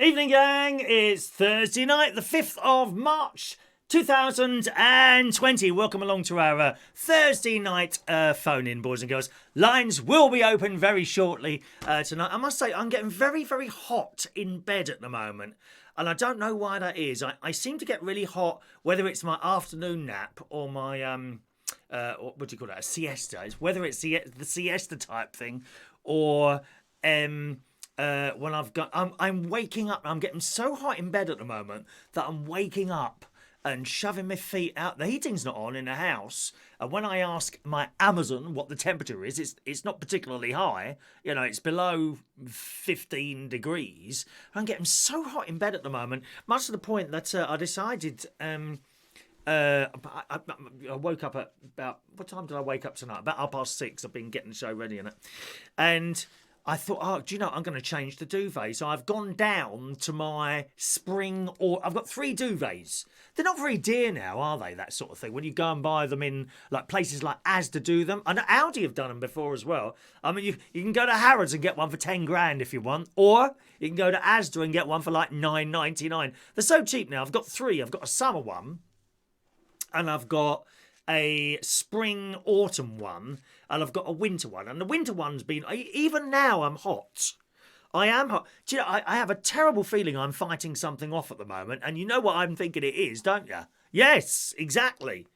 Evening, gang. It's Thursday night, the 5th of March, 2020. Welcome along to our Thursday night phone-in, boys and girls. Lines will be open very shortly tonight. I must say, I'm getting very, very hot in bed at the moment. And I don't know why that is. I seem to get really hot, whether it's my afternoon nap or my, what do you call that, a siesta. Whether it's the siesta type thing or... when I'm waking up, I'm getting so hot in bed at the moment that I'm waking up and shoving my feet out. The heating's not on in the house, and when I ask my Amazon what the temperature is, it's not particularly high. You know, it's below 15 degrees. I'm getting so hot in bed at the moment, much to the point that I decided. I woke up at about, what time did I wake up tonight? About 6:30. I've been getting the show ready in it, and I thought, oh, do you know, I'm going to change the duvet. So I've gone down to my spring, or I've got 3 duvets. They're not very dear now, are they? That sort of thing. When you go and buy them in like places like Asda do them. I know Aldi have done them before as well. I mean, you can go to Harrods and get one for 10 grand if you want, or you can go to Asda and get one for like $9.99. They're so cheap now. I've got 3. I've got a summer one, and I've got a spring autumn one, and I've got a winter one, and the winter one's been, even now I'm hot. I am hot. Do you know, I have a terrible feeling I'm fighting something off at the moment, and you know what I'm thinking it is, don't you? Yes, exactly.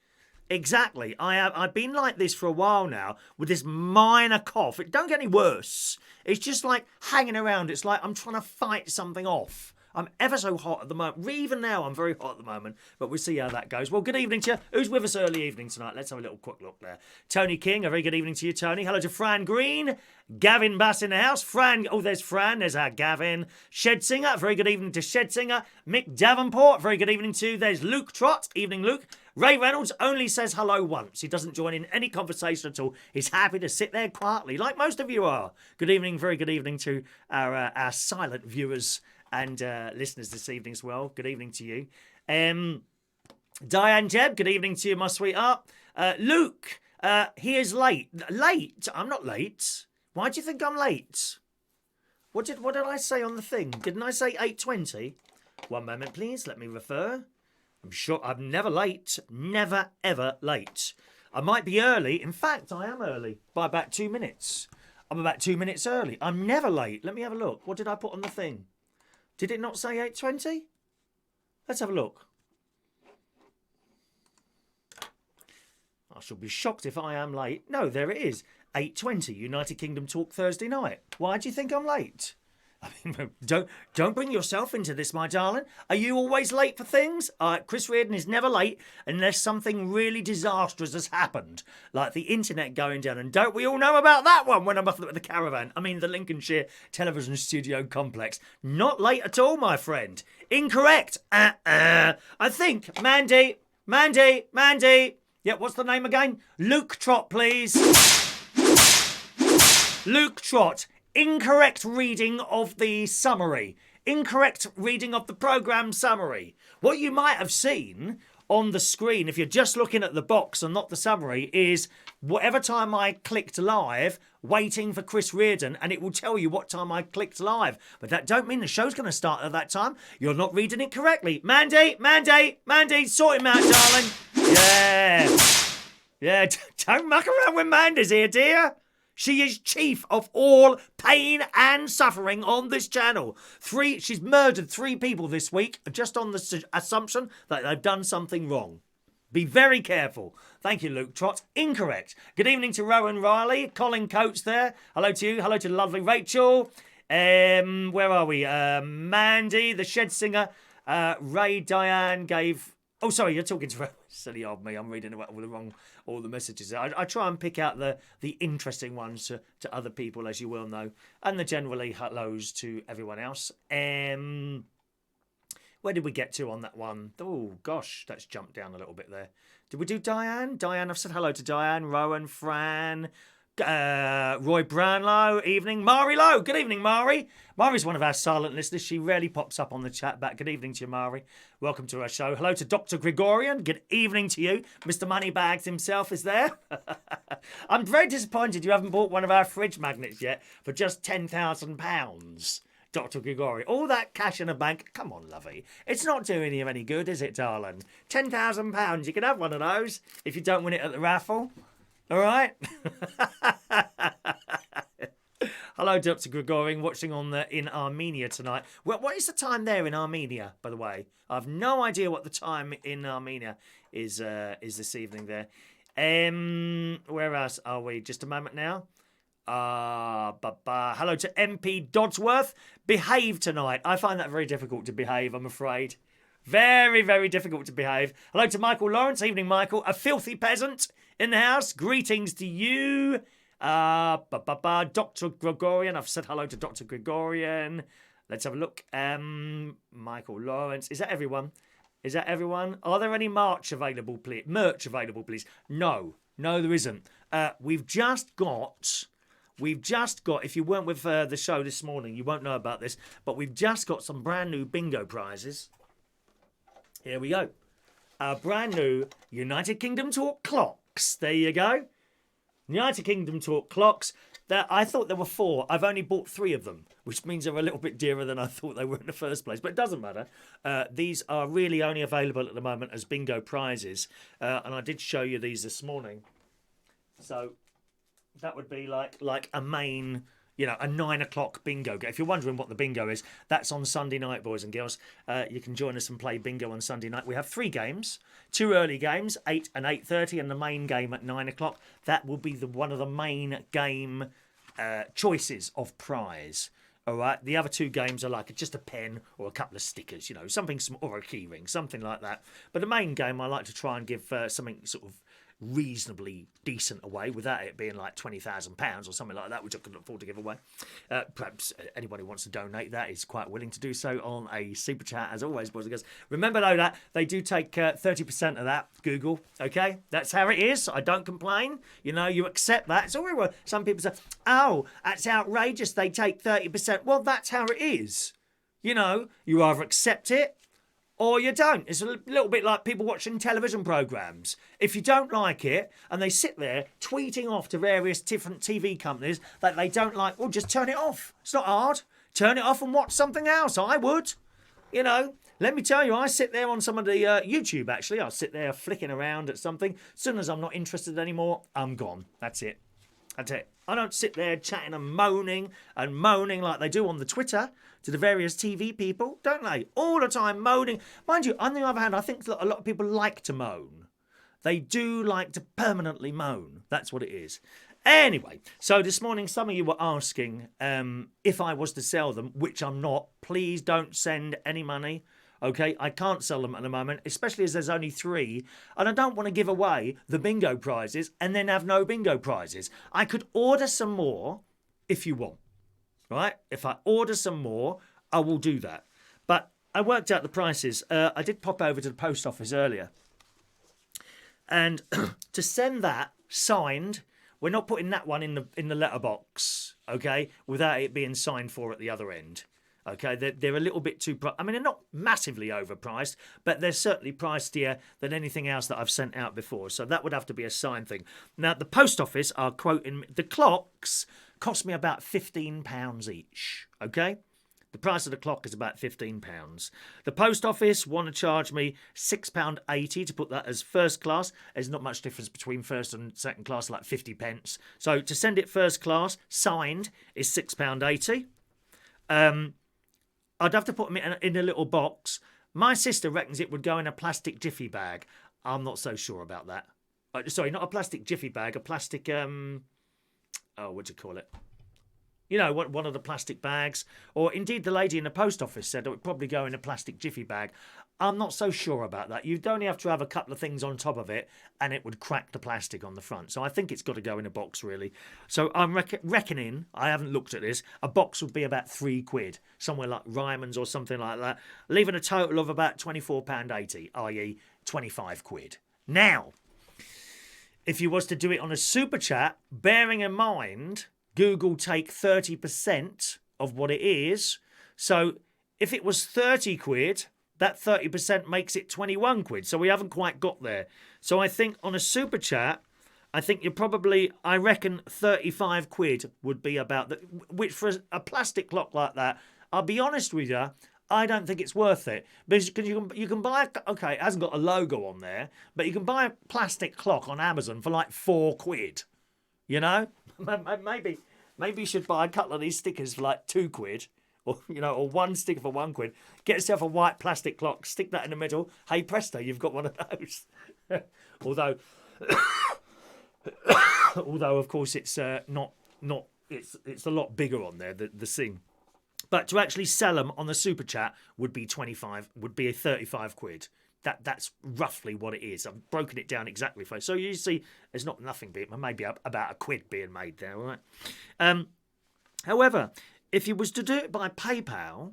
I've been like this for a while now with this minor cough. It don't get any worse. It's just like hanging around. It's like I'm trying to fight something off. I'm ever so hot at the moment. Even now, I'm very hot at the moment, but we'll see how that goes. Well, good evening to you. Who's with us early evening tonight? Let's have a little quick look there. Tony King, a very good evening to you, Tony. Hello to Fran Green. Gavin Bass in the house. Fran, oh, there's Fran. There's our Gavin. Shed Singer, very good evening to Shed Singer. Mick Davenport, very good evening to you. There's Luke Trott. Evening, Luke. Ray Reynolds only says hello once. He doesn't join in any conversation at all. He's happy to sit there quietly, like most of you are. Good evening, very good evening to our silent viewers and listeners this evening as well. Good evening to you. Diane Jeb, good evening to you, my sweetheart. Luke, he is late. Late? I'm not late. Why do you think I'm late? What did I say on the thing? Didn't I say 8:20? One moment, please. Let me refer. I'm sure I'm never late. Never, ever late. I might be early. In fact, I am early by about 2 minutes. I'm about 2 minutes early. I'm never late. Let me have a look. What did I put on the thing? Did it not say 8:20? Let's have a look. I shall be shocked if I am late. No, there it is. 8:20, United Kingdom Talk Thursday night. Why do you think I'm late? I mean, don't bring yourself into this, my darling. Are you always late for things? Chris Reardon is never late unless something really disastrous has happened, like the internet going down. And don't we all know about that one when I'm up at the caravan? I mean, the Lincolnshire Television Studio Complex. Not late at all, my friend. Incorrect. I think Mandy. Yeah, what's the name again? Luke Trott, please. Luke Trott. Incorrect reading of the summary. Incorrect reading of the programme summary. What you might have seen on the screen, if you're just looking at the box and not the summary, is whatever time I clicked live, waiting for Chris Reardon, and it will tell you what time I clicked live. But that don't mean the show's going to start at that time. You're not reading it correctly. Mandy, sort him out, darling. Yeah, don't muck around with Mandy's here, dear. She is chief of all pain and suffering on this channel. She's murdered 3 people this week just on the assumption that they've done something wrong. Be very careful. Thank you, Luke Trott. Incorrect. Good evening to Rowan Riley. Colin Coates there. Hello to you. Hello to lovely Rachel. Where are we? Mandy, the Shed Singer. Ray Diane gave... Oh, sorry, you're talking to... Silly old me. I'm reading all the messages. I try and pick out the interesting ones to other people, as you well know. And the generally hellos to everyone else. Where did we get to on that one? Oh, gosh, that's jumped down a little bit there. Did we do Diane? Diane, I've said hello to Diane, Rowan, Fran, Roy Brownlow, evening. Mari Lowe, good evening, Mari. Mari's one of our silent listeners. She rarely pops up on the chat back. Good evening to you, Mari. Welcome to our show. Hello to Dr. Gregorian. Good evening to you. Mr. Moneybags himself is there. I'm very disappointed you haven't bought one of our fridge magnets yet for just £10,000. Dr. Grigori. All that cash in a bank. Come on, lovey. It's not doing you any good, is it, darling? £10,000. You can have one of those if you don't win it at the raffle. All right? Hello, Dr. Grigori, watching in Armenia tonight. Well, what is the time there in Armenia, by the way? I've no idea what the time in Armenia is this evening there. Where else are we? Just a moment now. Hello to MP Dodsworth. Behave tonight. I find that very difficult to behave, I'm afraid. Very, very difficult to behave. Hello to Michael Lawrence. Evening, Michael. A filthy peasant in the house. Greetings to you. Dr. Gregorian. I've said hello to Dr. Gregorian. Let's have a look. Michael Lawrence. Is that everyone? Is that everyone? Are there any merch available, please? No, there isn't. We've just got, if you weren't with the show this morning, you won't know about this, but we've just got some brand new bingo prizes. Here we go. Brand new United Kingdom Talk clocks. There you go. United Kingdom Talk clocks. I thought there were 4. I've only bought 3 of them, which means they're a little bit dearer than I thought they were in the first place. But it doesn't matter. These are really only available at the moment as bingo prizes. And I did show you these this morning. So that would be like a main, a 9 o'clock bingo. If you're wondering what the bingo is, that's on Sunday night, boys and girls. You can join us and play bingo on Sunday night. We have 3 games, 2 early games, 8 and 8:30, and the main game at 9 o'clock. That will be one of the main game choices of prize. All right. The other 2 games are like just a pen or a couple of stickers, something small, or a key ring, something like that. But the main game, I like to try and give something sort of reasonably decent away without it being like £20,000 or something like that, which I couldn't afford to give away. Perhaps anyone who wants to donate that is quite willing to do so on a super chat, as always, boys and girls. Remember though that they do take 30% of that, Google. Okay, that's how it is. I don't complain. You accept that. It's all right. Some people say, "Oh, that's outrageous. They take 30%." Well, that's how it is. You either accept it or you don't. It's a little bit like people watching television programmes. If you don't like it, and they sit there tweeting off to various different TV companies that they don't like, well, just turn it off. It's not hard. Turn it off and watch something else. I would. Let me tell you, I sit there on some of the YouTube, actually. I sit there flicking around at something. As soon as I'm not interested anymore, I'm gone. That's it. I don't sit there chatting and moaning like they do on the Twitter to the various TV people, don't they? All the time moaning. Mind you, on the other hand, I think a lot of people like to moan. They do like to permanently moan. That's what it is. Anyway, so this morning some of you were asking if I was to sell them, which I'm not. Please don't send any money. Okay, I can't sell them at the moment, especially as there's only 3. And I don't want to give away the bingo prizes and then have no bingo prizes. I could order some more if you want. Right? If I order some more, I will do that. But I worked out the prices. I did pop over to the post office earlier. And to send that signed, we're not putting that one in the letterbox, okay, without it being signed for at the other end. Okay, they're a little bit too... they're not massively overpriced, but they're certainly pricier than anything else that I've sent out before. So that would have to be a signed thing. Now, the post office are quoting... The clocks cost me about £15 each, okay? The price of the clock is about £15. The post office want to charge me £6.80 to put that as first class. There's not much difference between first and second class, like 50p. So to send it first class, signed, is £6.80. I'd have to put them in a little box. My sister reckons it would go in a plastic jiffy bag. I'm not so sure about that. Sorry, not a plastic jiffy bag, a plastic... what do you call it? One of the plastic bags. Or indeed, the lady in the post office said it would probably go in a plastic jiffy bag. I'm not so sure about that. You'd only have to have a couple of things on top of it and it would crack the plastic on the front. So I think it's got to go in a box, really. So I'm reckoning, I haven't looked at this, a box would be about £3, somewhere like Ryman's or something like that, leaving a total of about £24.80, i.e. £25. Now, if you was to do it on a super chat, bearing in mind, Google take 30% of what it is. So if it was £30, that 30% makes it £21. So we haven't quite got there. So I think on a super chat, I think you're probably, I reckon £35 would be about, which for a plastic clock like that, I'll be honest with you, I don't think it's worth it because you can buy okay, it hasn't got a logo on there, but you can buy a plastic clock on Amazon for like £4. You know, maybe you should buy a couple of these stickers for like £2, or or one sticker for £1. Get yourself a white plastic clock, stick that in the middle. Hey presto, you've got one of those. although of course it's not it's a lot bigger on there, the thing. But to actually sell them on the super chat would be 35 quid. That's roughly what it is. I've broken it down exactly for you. So you see, there's not nothing being, maybe about a quid being made there, all right? However, if you was to do it by PayPal,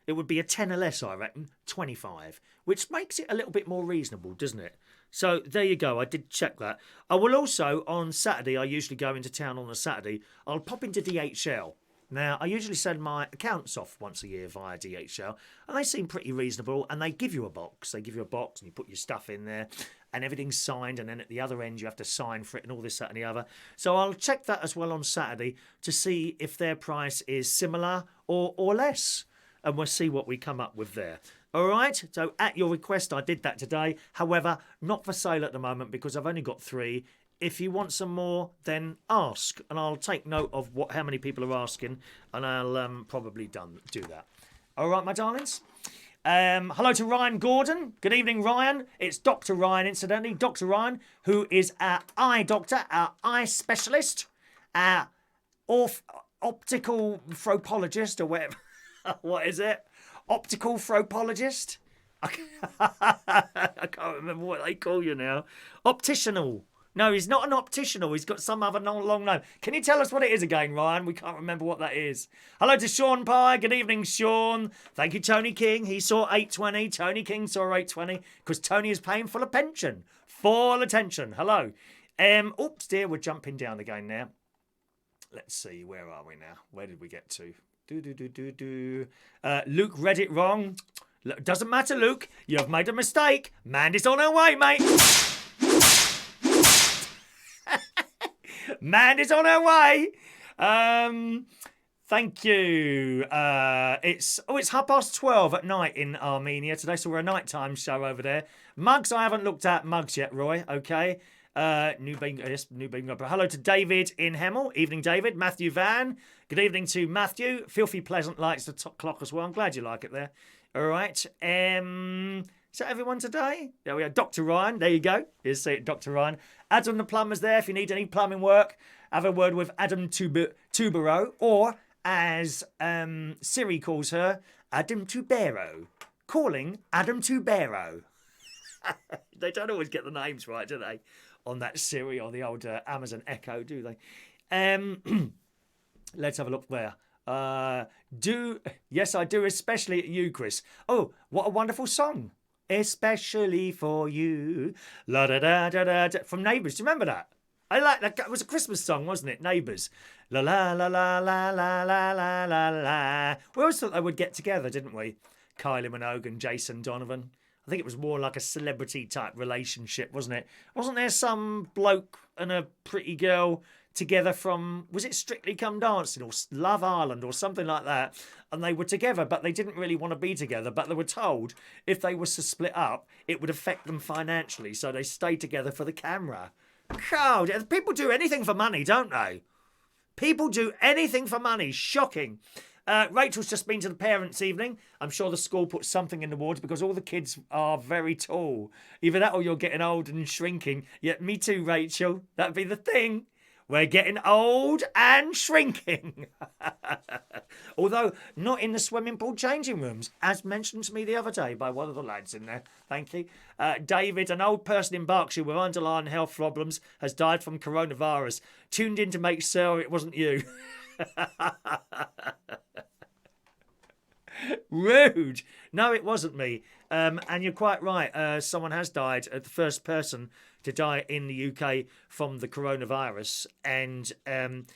it would be a tenner less, I reckon, 25, which makes it a little bit more reasonable, doesn't it? So there you go. I did check that. I will also, on Saturday, I usually go into town on a Saturday, I'll pop into DHL. Now, I usually send my accounts off once a year via DHL, and they seem pretty reasonable, and they give you a box. They give you a box, and you put your stuff in there, and everything's signed, and then at the other end, you have to sign for it, and all this, that, and the other. So I'll check that as well on Saturday to see if their price is similar or less, and we'll see what we come up with there. All right, so at your request, I did that today. However, not for sale at the moment because I've only got 3. If you want some more, then ask, and I'll take note of how many people are asking, and I'll probably do that. All right, my darlings. Hello to Ryan Gordon. Good evening, Ryan. It's Dr. Ryan, incidentally. Dr. Ryan, who is our eye doctor, our eye specialist, our optical phropologist, or whatever. What is it? Optical phropologist? I can't remember what they call you now. Opticianal. No, he's not an opticianal. He's got some other long name. Can you tell us what it is again, Ryan? We can't remember what that is. Hello to Sean Pye. Good evening, Sean. Thank you, Tony King. He saw 820. Tony King saw 820 because Tony is paying full of pension. Full attention. Hello. Oops, dear. We're jumping down again now. Let's see. Where are we now? Where did we get to? Luke read it wrong. Doesn't matter, Luke. You've made a mistake. Mandy's on her way, mate. Mandy's on her way. Thank you. It's 12:30 at night in Armenia today, so we're a nighttime show over there. Mugs, I haven't looked at mugs yet, Roy. Okay. New bingo. Hello to David in Hemel. Evening, David. Matthew Van. Good evening to Matthew. Filthy Pleasant likes the top clock as well. I'm glad you like it there. All right. Is that everyone today? There we are. Dr. Ryan. There you go. Here's Dr. Ryan. Adam the plumber's there. If you need any plumbing work, have a word with Adam Tubero, or as Siri calls her, Adam Tubero. Calling Adam Tubero. They don't always get the names right, do they? On that Siri or the old Amazon Echo, do they? Let's have a look there. Yes, I do, especially at you, Chris. Oh, what a wonderful song. Especially for you. La da da da da da. From Neighbours. Do you remember that? I like that. It was a Christmas song, wasn't it? Neighbours. La la la la la la la la la la. We always thought they would get together, didn't we? Kylie Minogue and Jason Donovan. I think it was more like a celebrity type relationship, wasn't it? Wasn't there some bloke and a pretty girl together from, was it Strictly Come Dancing or Love Island or something like that? And they were together, but they didn't really want to be together. But they were told if they was to split up, it would affect them financially. So they stayed together for the camera. God, people do anything for money, don't they? People do anything for money. Shocking. Rachel's just been to the parents' evening. I'm sure the school put something in the water because all the kids are very tall. Either that or you're getting old and shrinking. Yeah, me too, Rachel. That'd be the thing. We're getting old and shrinking. Although not in the swimming pool changing rooms, as mentioned to me the other day by one of the lads in there. Thank you. David, an old person in Berkshire with underlying health problems, has died from coronavirus. Tuned in to make sure it wasn't you. Rude. No, it wasn't me. And you're quite right. Someone has died. The first person to die in the UK from the coronavirus, and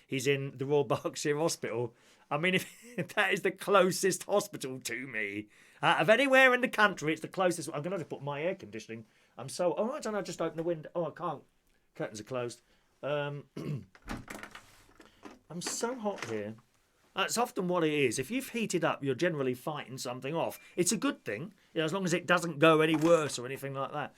he's in the Royal Berkshire Hospital. I mean, if that is the closest hospital to me of anywhere in the country, it's the closest. I'm going to have to put my air conditioning. I don't know. Just open the window. Oh, I can't. Curtains are closed. I'm so hot here. That's often what it is. If you've heated up, you're generally fighting something off. It's a good thing, as long as it doesn't go any worse or anything like that.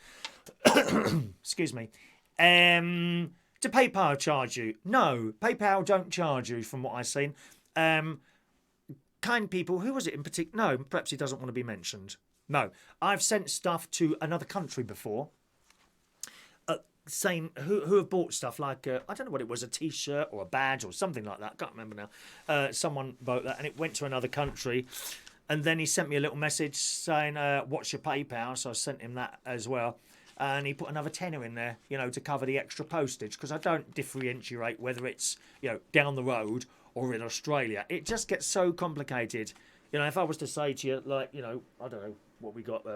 Excuse me. Do PayPal charge you? No, PayPal don't charge you from what I've seen. Kind people, who was it in particular? No, perhaps he doesn't want to be mentioned. No, I've sent stuff to another country before. Saying who have bought stuff like I don't know what it was, a T-shirt or a badge or something like that. I can't remember now. Someone bought that and it went to another country, and then he sent me a little message saying, "What's your PayPal?" So I sent him that as well, and he put another tenner in there, to cover the extra postage, because I don't differentiate whether it's down the road or in Australia. It just gets so complicated. If I was to say to you, like, I don't know what we got,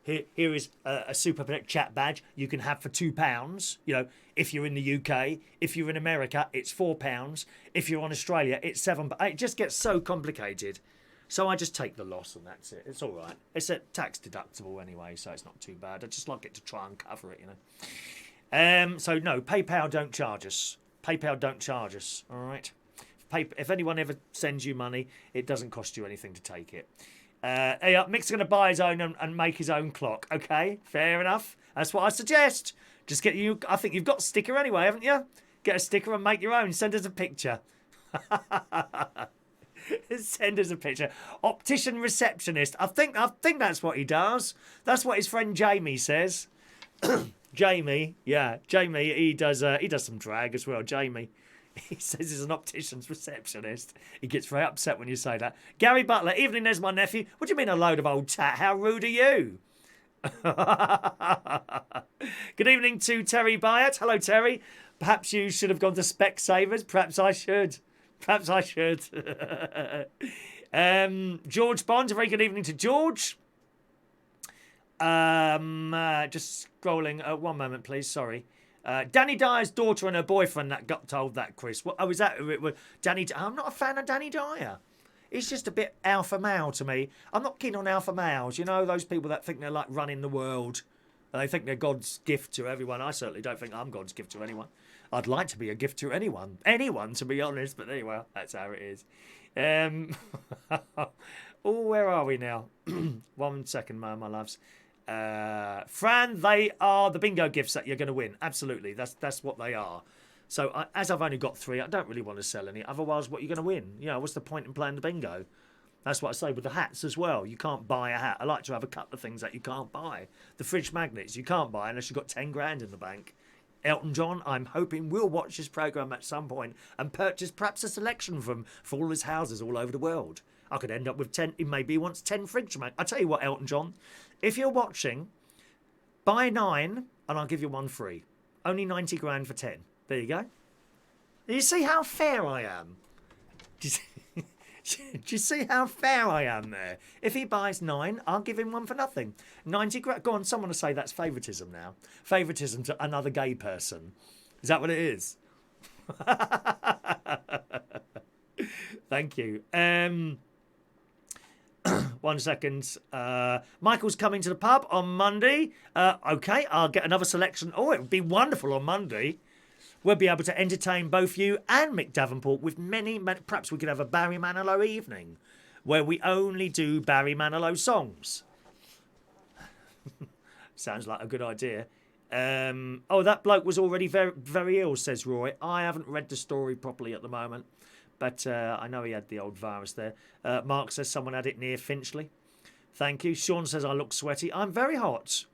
Here is a Super Chat badge you can have for £2. If you're in the UK, if you're in America, it's £4. If you're on Australia, it's £7. It just gets so complicated. So I just take the loss and that's it. It's all right. It's a tax deductible anyway, so it's not too bad. I just like it to try and cover it, So no, PayPal don't charge us. PayPal don't charge us. All right. If anyone ever sends you money, it doesn't cost you anything to take it. Mick's going to buy his own and make his own clock. Okay, fair enough. That's what I suggest. Just get you. I think you've got a sticker anyway, haven't you? Get a sticker and make your own. Send us a picture. Send us a picture. Optician receptionist. I think that's what he does. That's what his friend Jamie says. Jamie, yeah, Jamie. He does some drag as well. Jamie. He says he's an optician's receptionist. He gets very upset when you say that. Gary Butler, evening, there's my nephew. What do you mean a load of old tat? How rude are you? Good evening to Terry Byatt. Hello, Terry. Perhaps you should have gone to Specsavers. Perhaps I should. George Bond, a very good evening to George. Just scrolling. One moment, please. Sorry. Danny Dyer's daughter and her boyfriend that got told that, Chris. Is that who it was? Danny. I'm not a fan of Danny Dyer. He's just a bit alpha male to me. I'm not keen on alpha males. Those people that think they're like running the world. And they think they're God's gift to everyone. I certainly don't think I'm God's gift to anyone. I'd like to be a gift to anyone. Anyone, to be honest. But anyway, that's how it is. Where are we now? 1 second, my loves. Fran, they are the bingo gifts that you're going to win. Absolutely, that's what they are. So as I've only got 3, I don't really want to sell any. Otherwise, what are you going to win? What's the point in playing the bingo? That's what I say with the hats as well. You can't buy a hat. I like to have a couple of things that you can't buy. The fridge magnets you can't buy unless you've got 10 grand in the bank. Elton John, I'm hoping, will watch this programme at some point and purchase perhaps a selection for all his houses all over the world. I could end up with 10. Maybe he wants 10 fridge magnets. I tell you what, Elton John, if you're watching, buy 9 and I'll give you 1 free. Only 90 grand for 10. There you go. You see how fair I am? Do you see how fair I am there? If he buys 9, I'll give him 1 for nothing. 90 grand. Go on, someone will say that's favouritism now. Favouritism to another gay person. Is that what it is? Thank you. 1 second. Michael's coming to the pub on Monday. Okay, I'll get another selection. Oh, it would be wonderful on Monday. We'll be able to entertain both you and Mick Davenport with many. Perhaps we could have a Barry Manilow evening where we only do Barry Manilow songs. Sounds like a good idea. That bloke was already very, very ill, says Roy. I haven't read the story properly at the moment. But I know he had the old virus there. Mark says someone had it near Finchley. Thank you. Sean says I look sweaty. I'm very hot.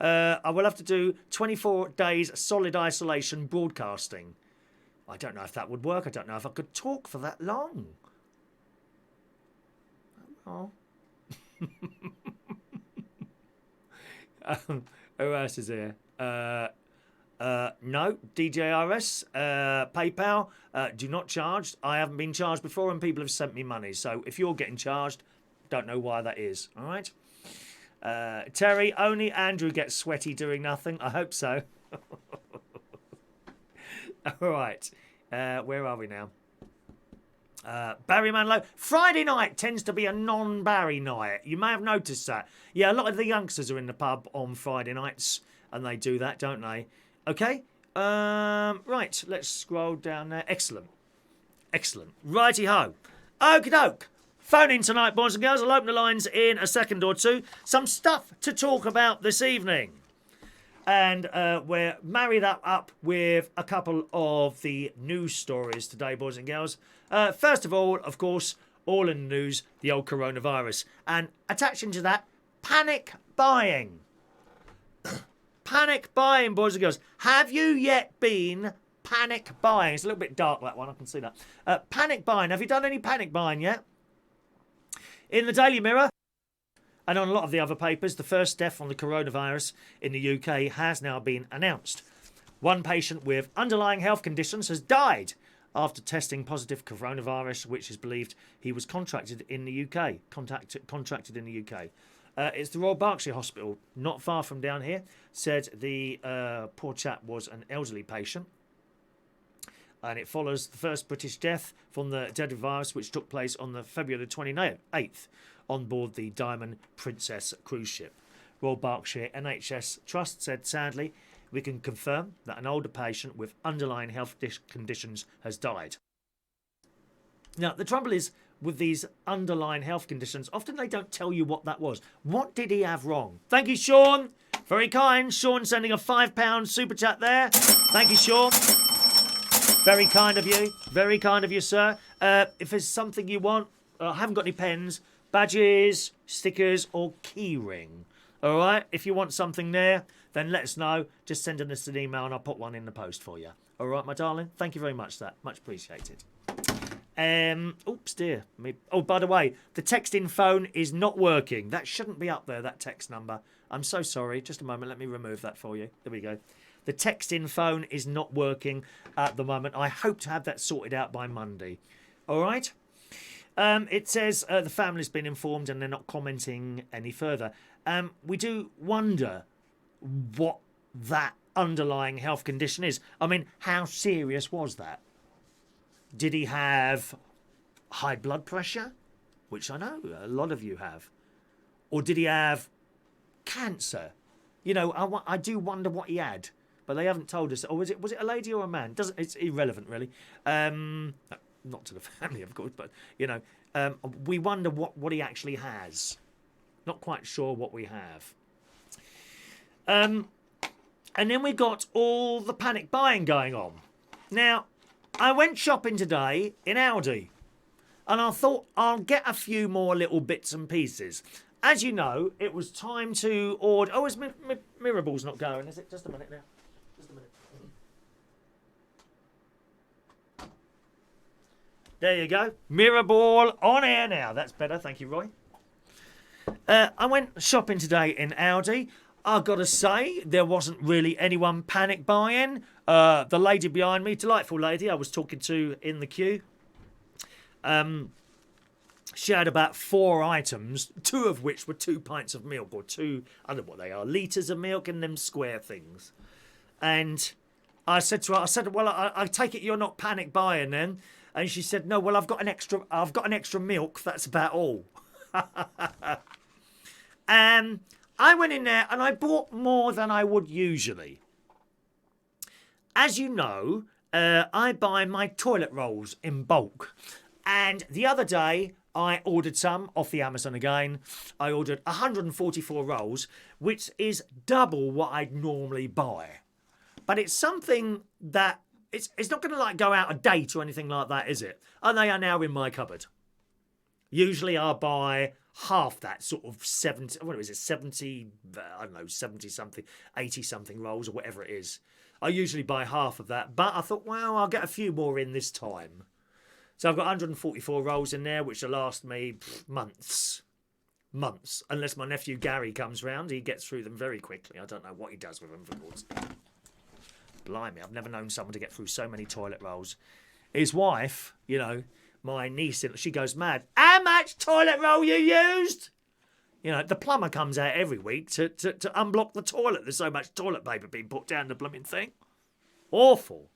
I will have to do 24 days solid isolation broadcasting. I don't know if that would work. I don't know if I could talk for that long. Oh. Who else is here? No, DJRS, PayPal, do not charge. I haven't been charged before and people have sent me money. So if you're getting charged, don't know why that is. All right. Terry, only Andrew gets sweaty doing nothing. I hope so. All right. Where are we now? Barry Manilow. Friday night tends to be a non-Barry night. You may have noticed that. Yeah, a lot of the youngsters are in the pub on Friday nights and they do that, don't they? Okay. Right, let's scroll down there. Excellent. Excellent. Righty-ho. Okie doke. Phone in tonight, boys and girls. I'll open the lines in a second or two. Some stuff to talk about this evening. And we're married up with a couple of the news stories today, boys and girls. First of all, of course, all in the news, the old coronavirus. And attaching to that, panic buying. Panic buying, boys and girls. Have you yet been panic buying? It's a little bit dark, that one. I can see that. Panic buying. Have you done any panic buying yet? In the Daily Mirror and on a lot of the other papers, the first death on the coronavirus in the UK has now been announced. One patient with underlying health conditions has died after testing positive coronavirus, which is believed he was contracted in the UK. Contracted in the UK. It's the Royal Berkshire Hospital, not far from down here. Said the poor chap was an elderly patient. And it follows the first British death from the deadly virus, which took place on the February the 28th on board the Diamond Princess cruise ship. Royal Berkshire NHS Trust said, sadly, we can confirm that an older patient with underlying health conditions has died. Now, the trouble is with these underlying health conditions, often they don't tell you what that was. What did he have wrong? Thank you, Sean. Very kind. Sean sending a £5 super chat there. Thank you, Sean. Very kind of you. Very kind of you, sir. If there's something you want, I haven't got any pens, badges, stickers, or key ring. All right? If you want something there, then let us know. Just send us an email and I'll put one in the post for you. All right, my darling? Thank you very much for that. Much appreciated. Oops, dear. Oh, by the way, the texting phone is not working. That shouldn't be up there, that text number. I'm so sorry. Just a moment. Let me remove that for you. There we go. The text-in phone is not working at the moment. I hope to have that sorted out by Monday. All right? It says the family's been informed and they're not commenting any further. We do wonder what that underlying health condition is. I mean, how serious was that? Did he have high blood pressure? Which I know a lot of you have. Or did he have cancer? You know, I do wonder what he had. But they haven't told us. Or was it a lady or a man? It's irrelevant, really. Not to the family, of course, but, you know, we wonder what he actually has. Not quite sure what we have. And then we got all the panic buying going on. Now, I went shopping today in Aldi. And I thought I'll get a few more little bits and pieces. As you know, it was time to order... Oh, is Mirabal's not going, is it? Just a minute now. Just a minute. There you go. Mirabal on air now. That's better. Thank you, Roy. I went shopping today in Aldi. I've got to say, there wasn't really anyone panic buying. The lady behind me, delightful lady I was talking to in the queue. She had about 4 items, 2 of which were 2 pints of milk, or 2, I don't know what they are, litres of milk in them square things. And I said to her, well, I take it you're not panic buying then? And she said, no, well, I've got an extra milk, that's about all. And I went in there and I bought more than I would usually. As you know, I buy my toilet rolls in bulk. And the other day, I ordered some off the Amazon again. I ordered 144 rolls, which is double what I'd normally buy. But it's something that, it's not going to like go out of date or anything like that, is it? And they are now in my cupboard. Usually I buy half that, sort of 70, what is it, 70, I don't know, 70 something, 80 something rolls or whatever it is. I usually buy half of that, but I thought, well, I'll get a few more in this time. So I've got 144 rolls in there, which will last me months. Months. Unless my nephew Gary comes round, he gets through them very quickly. I don't know what he does with them, of course. Blimey, I've never known someone to get through so many toilet rolls. His wife, you know, my niece, she goes mad. How much toilet roll you used? You know, the plumber comes out every week to unblock the toilet. There's so much toilet paper being put down the blooming thing. Awful.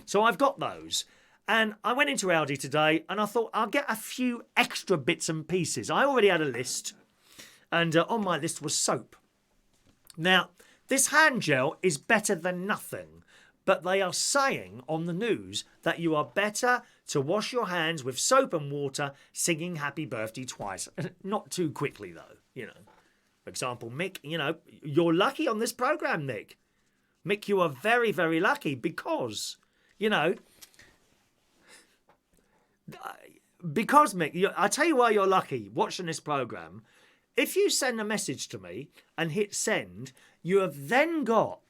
So I've got those. And I went into Aldi today and I thought I'll get a few extra bits and pieces. I already had a list. And on my list was soap. Now, this hand gel is better than nothing. but they are saying on the news that you are better to wash your hands with soap and water, singing happy birthday twice. Not too quickly, though, you know. For example, Mick, you know, you're lucky on this program, Mick. Mick, you are very, very lucky because, you know, because, Mick, I tell you why you're lucky watching this program. If you send a message to me and hit send, you have then got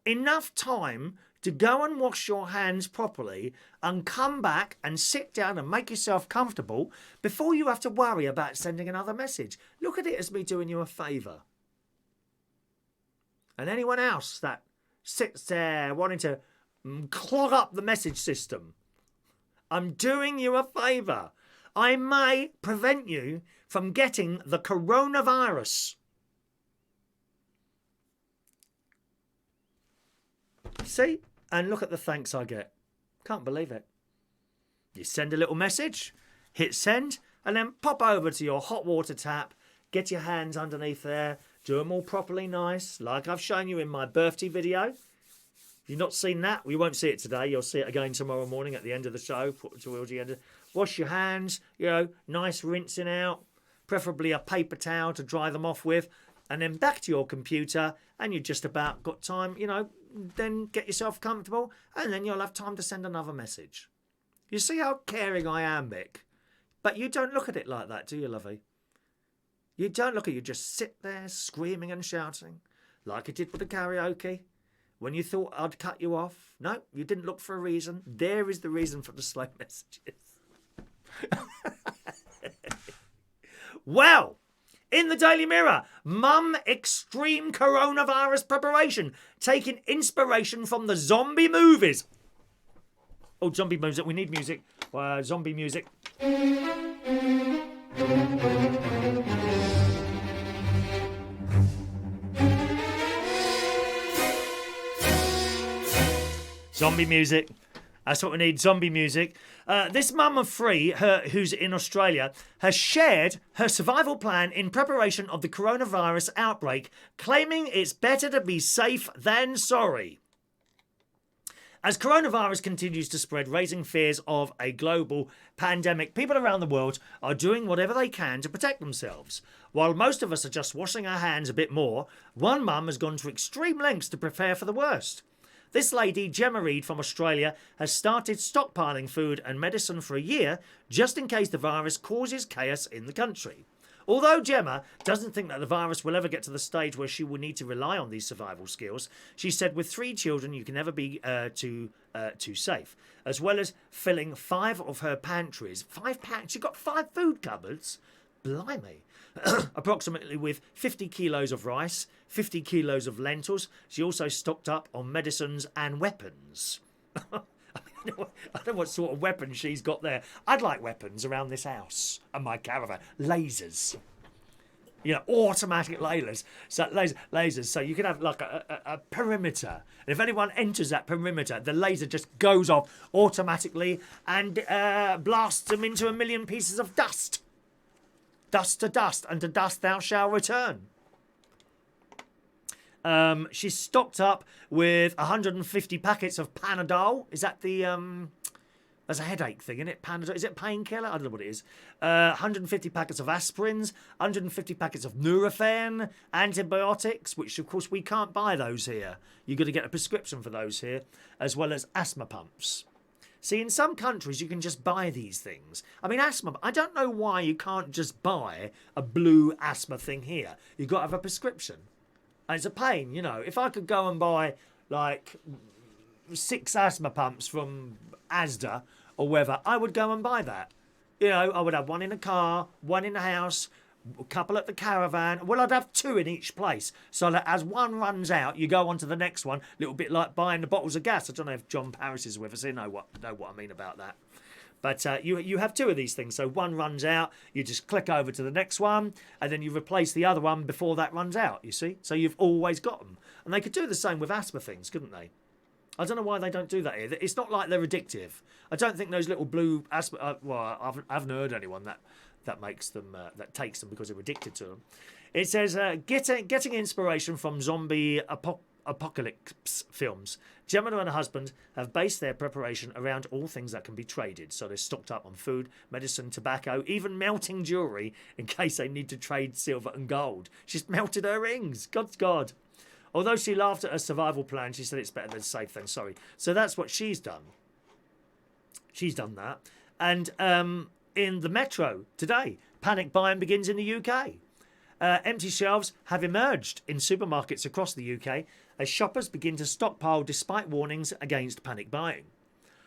enough time to go and wash your hands properly and come back and sit down and make yourself comfortable before you have to worry about sending another message. Look at it as me doing you a favour. And anyone else that sits there wanting to clog up the message system, I'm doing you a favour. I may prevent you from getting the coronavirus. See? And look at the thanks I get. Can't believe it. You send a little message, hit send, and then pop over to your hot water tap, get your hands underneath there, do them all properly nice, like I've shown you in my birthday video. If you've not seen that, we won't see it today. You'll see it again tomorrow morning at the end of the show. Put towards the end. Wash your hands, you know, nice rinsing out, preferably a paper towel to dry them off with, and then back to your computer, and you've just about got time, you know, then get yourself comfortable, and then you'll have time to send another message. You see how caring I am, Mick? But you don't look at it like that, do you, lovey? You don't look at it. You just sit there screaming and shouting, like I did with the karaoke, when you thought I'd cut you off. No, you didn't look for a reason. There is the reason for the slow messages. Well, in the Daily Mirror, Mum extreme coronavirus preparation, taking inspiration from the zombie movies. Oh, zombie music. We need music. Zombie music. Zombie music. That's what we need, zombie music. This mum of three, who's in Australia, has shared her survival plan in preparation of the coronavirus outbreak, claiming it's better to be safe than sorry. As coronavirus continues to spread, raising fears of a global pandemic, people around the world are doing whatever they can to protect themselves. While most of us are just washing our hands a bit more, one mum has gone to extreme lengths to prepare for the worst. This lady, Gemma Reed from Australia, has started stockpiling food and medicine for a year just in case the virus causes chaos in the country. Although Gemma doesn't think that the virus will ever get to the stage where she will need to rely on these survival skills, she said with 3 children you can never be too safe. As well as filling 5 of her pantries. 5 pantries? She got 5 food cupboards? Blimey. Approximately with 50 kilos of rice, 50 kilos of lentils. She also stocked up on medicines and weapons. I don't know what sort of weapons she's got there. I'd like weapons around this house and my caravan. Lasers. You know, automatic lasers. So you can have like a perimeter. And if anyone enters that perimeter, the laser just goes off automatically and blasts them into a million pieces of dust. Dust to dust, and to dust thou shalt return. She's stocked up with 150 packets of Panadol. Is that the... That's a headache thing, isn't it? Panadol. Is it painkiller? I don't know what it is. 150 packets of aspirins, 150 packets of Nurofen, antibiotics, which of course we can't buy those here. You've got to get a prescription for those here, as well as asthma pumps. See, in some countries, you can just buy these things. I mean, asthma, I don't know why you can't just buy a blue asthma thing here. You've got to have a prescription. And it's a pain, you know. If I could go and buy, like, 6 asthma pumps from Asda or wherever, I would go and buy that. You know, I would have 1 in a car, 1 in the house, a couple at the caravan. Well, I'd have 2 in each place. So that as one runs out, you go on to the next one. A little bit like buying the bottles of gas. I don't know if John Paris is with us. He know what I mean about that. But you have 2 of these things. So one runs out, you just click over to the next one, and then you replace the other one before that runs out, you see? So you've always got them. And they could do the same with asthma things, couldn't they? I don't know why they don't do that here. It's not like they're addictive. I don't think those little blue asthma... I haven't heard anyone that makes them, that takes them because they're addicted to them. It says, getting inspiration from zombie apocalypse films. Gemma and her husband have based their preparation around all things that can be traded. So they're stocked up on food, medicine, tobacco, even melting jewellery in case they need to trade silver and gold. She's melted her rings. God's God. Although she laughed at her survival plan, she said it's better than safe than sorry. So that's what she's done. She's done that. And in the Metro today, panic buying begins in the UK. Empty shelves have emerged in supermarkets across the UK as shoppers begin to stockpile despite warnings against panic buying.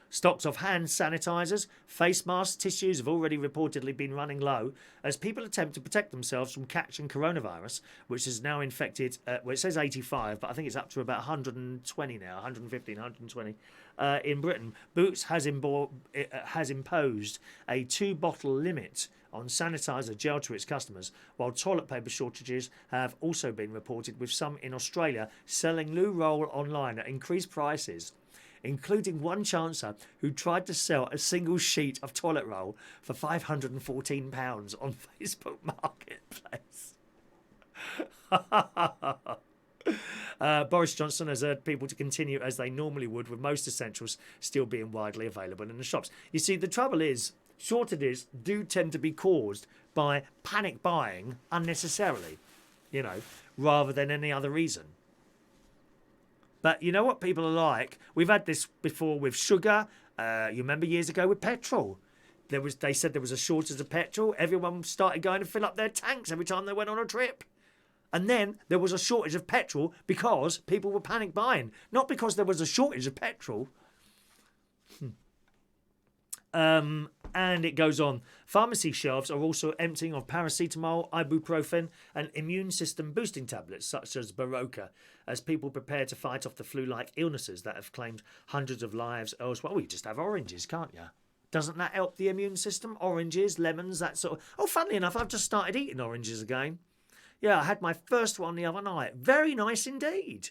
Stocks of hand sanitisers, face masks, tissues have already reportedly been running low as people attempt to protect themselves from catching coronavirus, which is now infected, well, it says 85, but I think it's up to about 120 now, 115, 120 in Britain. Boots has imposed a 2-bottle limit on sanitiser gel to its customers, while toilet paper shortages have also been reported, with some in Australia selling loo roll online at increased prices, including one chancer who tried to sell a single sheet of toilet roll for £514 on Facebook Marketplace. Boris Johnson has urged people to continue as they normally would, with most essentials still being widely available in the shops. You see, the trouble is, shortages do tend to be caused by panic buying unnecessarily, rather than any other reason. But you know what people are like? We've had this before with sugar. You remember years ago with petrol. They said there was a shortage of petrol. Everyone started going to fill up their tanks every time they went on a trip. And then there was a shortage of petrol because people were panic buying, not because there was a shortage of petrol. And it goes on. Pharmacy shelves are also emptying of paracetamol, ibuprofen and immune system boosting tablets such as Berocca as people prepare to fight off the flu-like illnesses that have claimed hundreds of lives elsewhere. Well, you just have oranges, can't you? Doesn't that help the immune system? Oranges, lemons, that sort of... Oh, funnily enough, I've just started eating oranges again. Yeah, I had my first one the other night. Very nice indeed.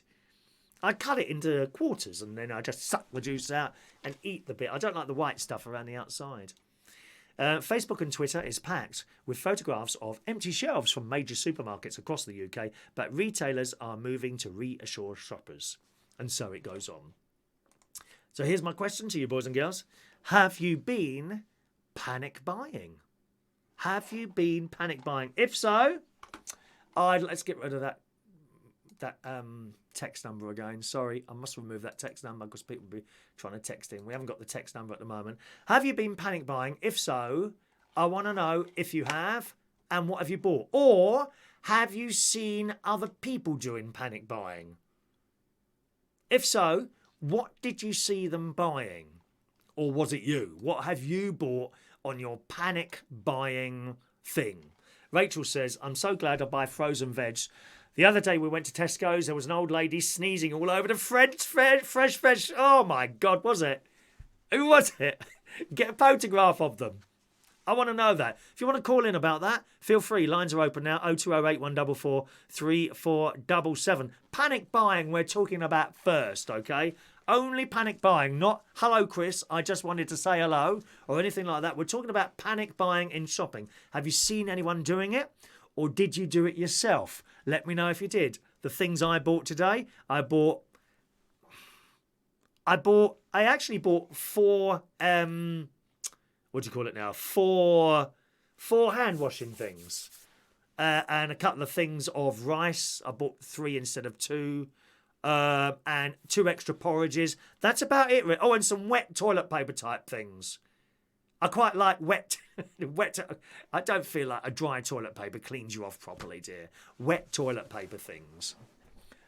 I cut it into quarters and then I just suck the juice out and eat the bit. I don't like the white stuff around the outside. Facebook and Twitter is packed with photographs of empty shelves from major supermarkets across the UK, but retailers are moving to reassure shoppers. And so it goes on. So here's my question to you, boys and girls. Have you been panic buying? Have you been panic buying? If so, let's get rid of that text number again. Sorry, I must remove that text number because people will be trying to text in. We haven't got the text number at the moment. Have you been panic buying? If so, I want to know if you have and what have you bought. Or have you seen other people doing panic buying? If so, what did you see them buying? Or was it you? What have you bought on your panic buying thing? Rachel says, I'm so glad I buy frozen veg. The other day we went to Tesco's, there was an old lady sneezing all over the fresh veg. Oh my God, was it? Who was it? Get a photograph of them. I want to know that. If you want to call in about that, feel free. Lines are open now, 0208 144 3477. Panic buying we're talking about first, okay? Only panic buying, not hello Chris, I just wanted to say hello or anything like that. We're talking about panic buying in shopping. Have you seen anyone doing it? Or did you do it yourself? Let me know if you did. The things I bought today, I actually bought four, what do you call it now? Four hand washing things. And a couple of things of rice. I bought 3 instead of 2. And 2 extra porridges. That's about it. Oh, and some wet toilet paper type things. I quite like wet. I don't feel like a dry toilet paper cleans you off properly, dear. Wet toilet paper things.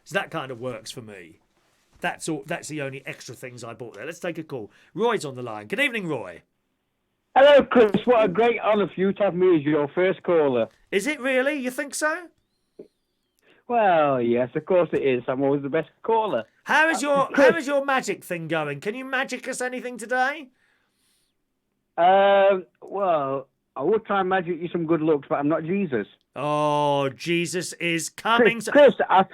So that kind of works for me. That's all. That's the only extra things I bought there. Let's take a call. Roy's on the line. Good evening, Roy. Hello, Chris. What a great honour for you to have me as your first caller. Is it really? You think so? Well, yes, of course it is. I'm always the best caller. How is your magic thing going? Can you magic us anything today? Well, I would try and magic you some good looks, but I'm not Jesus. Oh, Jesus is coming. Chris, I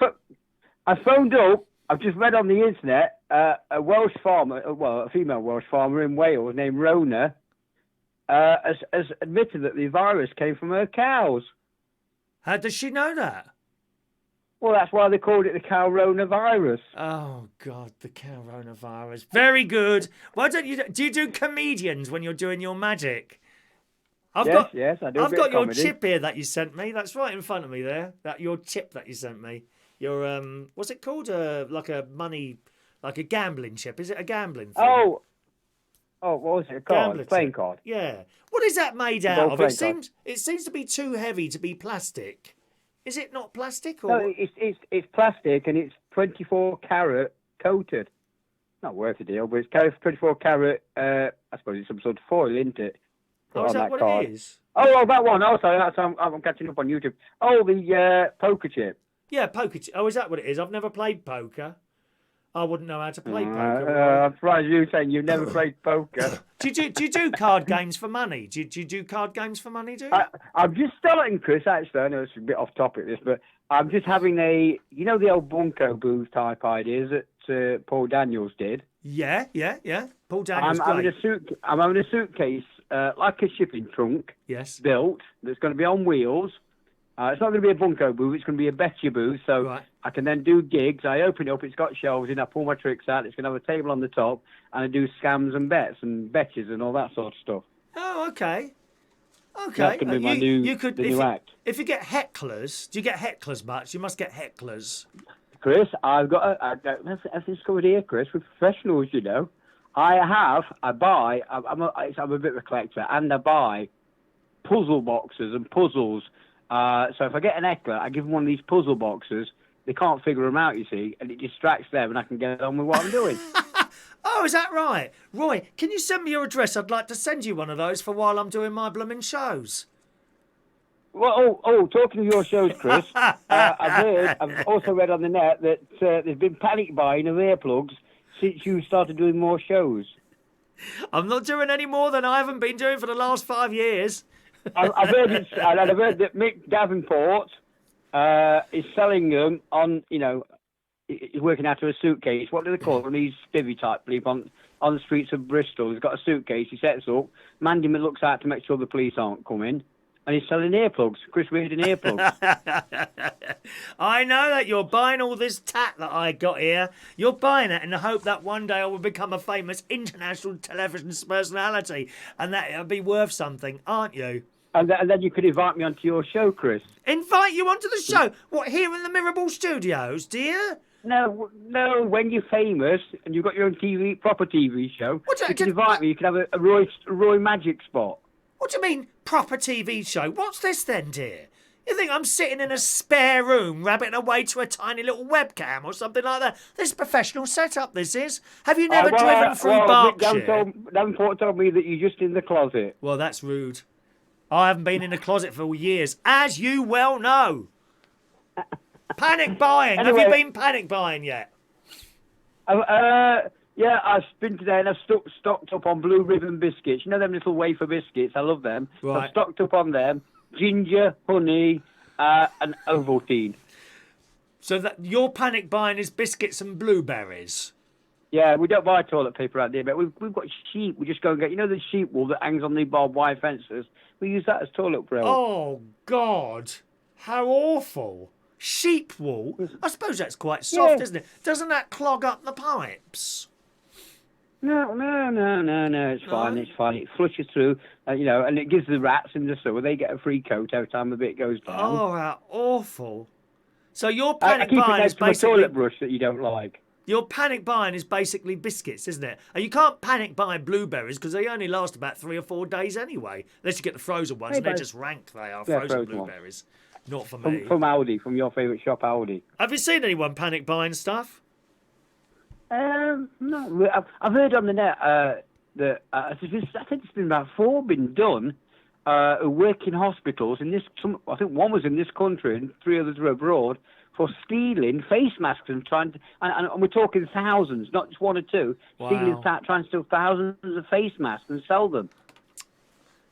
phoned up. I've just read on the internet a Welsh farmer, a female Welsh farmer in Wales named Rona, has admitted that the virus came from her cows. How does she know that? Well, that's why they called it the coronavirus. Oh God, the coronavirus. Very good. Why don't you do you do comedians when you're doing your magic? I've Yes, got yes, I do a I've bit got of your comedy. chip here that you sent me. That's right in front of me there. That your chip that you sent me. Your what's it called? Like a money, like a gambling chip. Is it a gambling thing? Oh, what was it? A card? Gambler Playing chip. card. Yeah. What is that made The out gold of? playing card. It seems to be too heavy to be plastic. Is it not plastic No, or? it's plastic and it's 24 carat coated. Not worth a deal, but it's 24 carat. I suppose it's some sort of foil, isn't it? Oh, is On that what card. it is? Oh, that one. Oh, sorry, I'm catching up on YouTube. Oh, the poker chip. Yeah, poker. Oh, is that what it is? I've never played poker. I wouldn't know how to play poker. I'm surprised you saying you've never played poker. Do you do card games for money? Do you do card games for money? Do you? I'm just starting, Chris. Actually, I know it's a bit off topic this, but I'm just having the old bunko booth type ideas that Paul Daniels did. Yeah. Paul Daniels. I'm having a suitcase like a shipping trunk. Yes. Built that's going to be on wheels. It's not going to be a bunko booth. It's going to be a betcha booth. So Right. I can then do gigs. I open it up. It's got shelves in. I pull my tricks out. It's going to have a table on the top, and I do scams and bets and betches and all that sort of stuff. Oh, okay. Okay. That's going to be my new act. If you get hecklers, do you get hecklers much? You must get hecklers. Chris, everything's covered here, Chris. We're professionals, you know. I'm a bit of a collector, and I buy puzzle boxes and puzzles. So if I get an heckler, I give them one of these puzzle boxes. They can't figure them out, you see, and it distracts them, and I can get on with what I'm doing. Oh, is that right? Roy, can you send me your address? I'd like to send you one of those for while I'm doing my blooming shows. Well, talking of your shows, Chris, I've also read on the net that there's been panic buying of earplugs since you started doing more shows. I'm not doing any more than I haven't been doing for the last 5 years. I've heard that Mick Davenport is selling them on, he's working out of a suitcase. What do they call them? These spivvy type people on the streets of Bristol. He's got a suitcase. He sets up. Mandy looks out to make sure the police aren't coming. And he's selling earplugs. Chris Reardon earplugs. I know that you're buying all this tat that I got here. You're buying it in the hope that one day I will become a famous international television personality and that it'll be worth something, aren't you? And then you could invite me onto your show, Chris. Invite you onto the show? What, here in the Mirabal studios, dear? No, when you're famous and you've got your own proper TV show, you can invite me. You can have a Roy Magic spot. What do you mean, proper TV show? What's this then, dear? You think I'm sitting in a spare room rabbiting away to a tiny little webcam or something like that? This is professional setup, this is. Have you never driven through Berkshire? Davenport told me that you're just in the closet. Well, that's rude. I haven't been in the closet for years, as you well know. Panic buying. Anyway, have you been panic buying yet? Yeah, I've been today and I've stocked up on Blue Ribbon biscuits. You know them little wafer biscuits? I love them. Right. I've stocked up on them. Ginger, honey, and Ovaltine. So that your panic buying is biscuits and blueberries? Yeah, we don't buy toilet paper out there, but we've got sheep. We just go and get, the sheep wool that hangs on the barbed wire fences? We use that as toilet roll. Oh, God. How awful. Sheep wool? I suppose that's quite soft, isn't it? Doesn't that clog up the pipes? No, it's fine, it's fine. It flushes through, and it gives the rats in the sewer, they get a free coat every time a bit goes down. Oh, how awful. So your panic I keep buying it is next to my basically... toilet brush that you don't like. Your panic buying is basically biscuits, isn't it? And you can't panic buy blueberries because they only last about 3 or 4 days anyway. Unless you get the frozen ones, and they're just rank, they are, frozen blueberries. Not for me. From Aldi, from your favourite shop, Aldi. Have you seen anyone panic buying stuff? No. I've heard on the net that I think it's been about 4 been done who work in hospitals. I think one was in this country and 3 others were abroad for stealing face masks and and we're talking thousands, not just 1 or 2. Wow. Trying to steal thousands of face masks and sell them.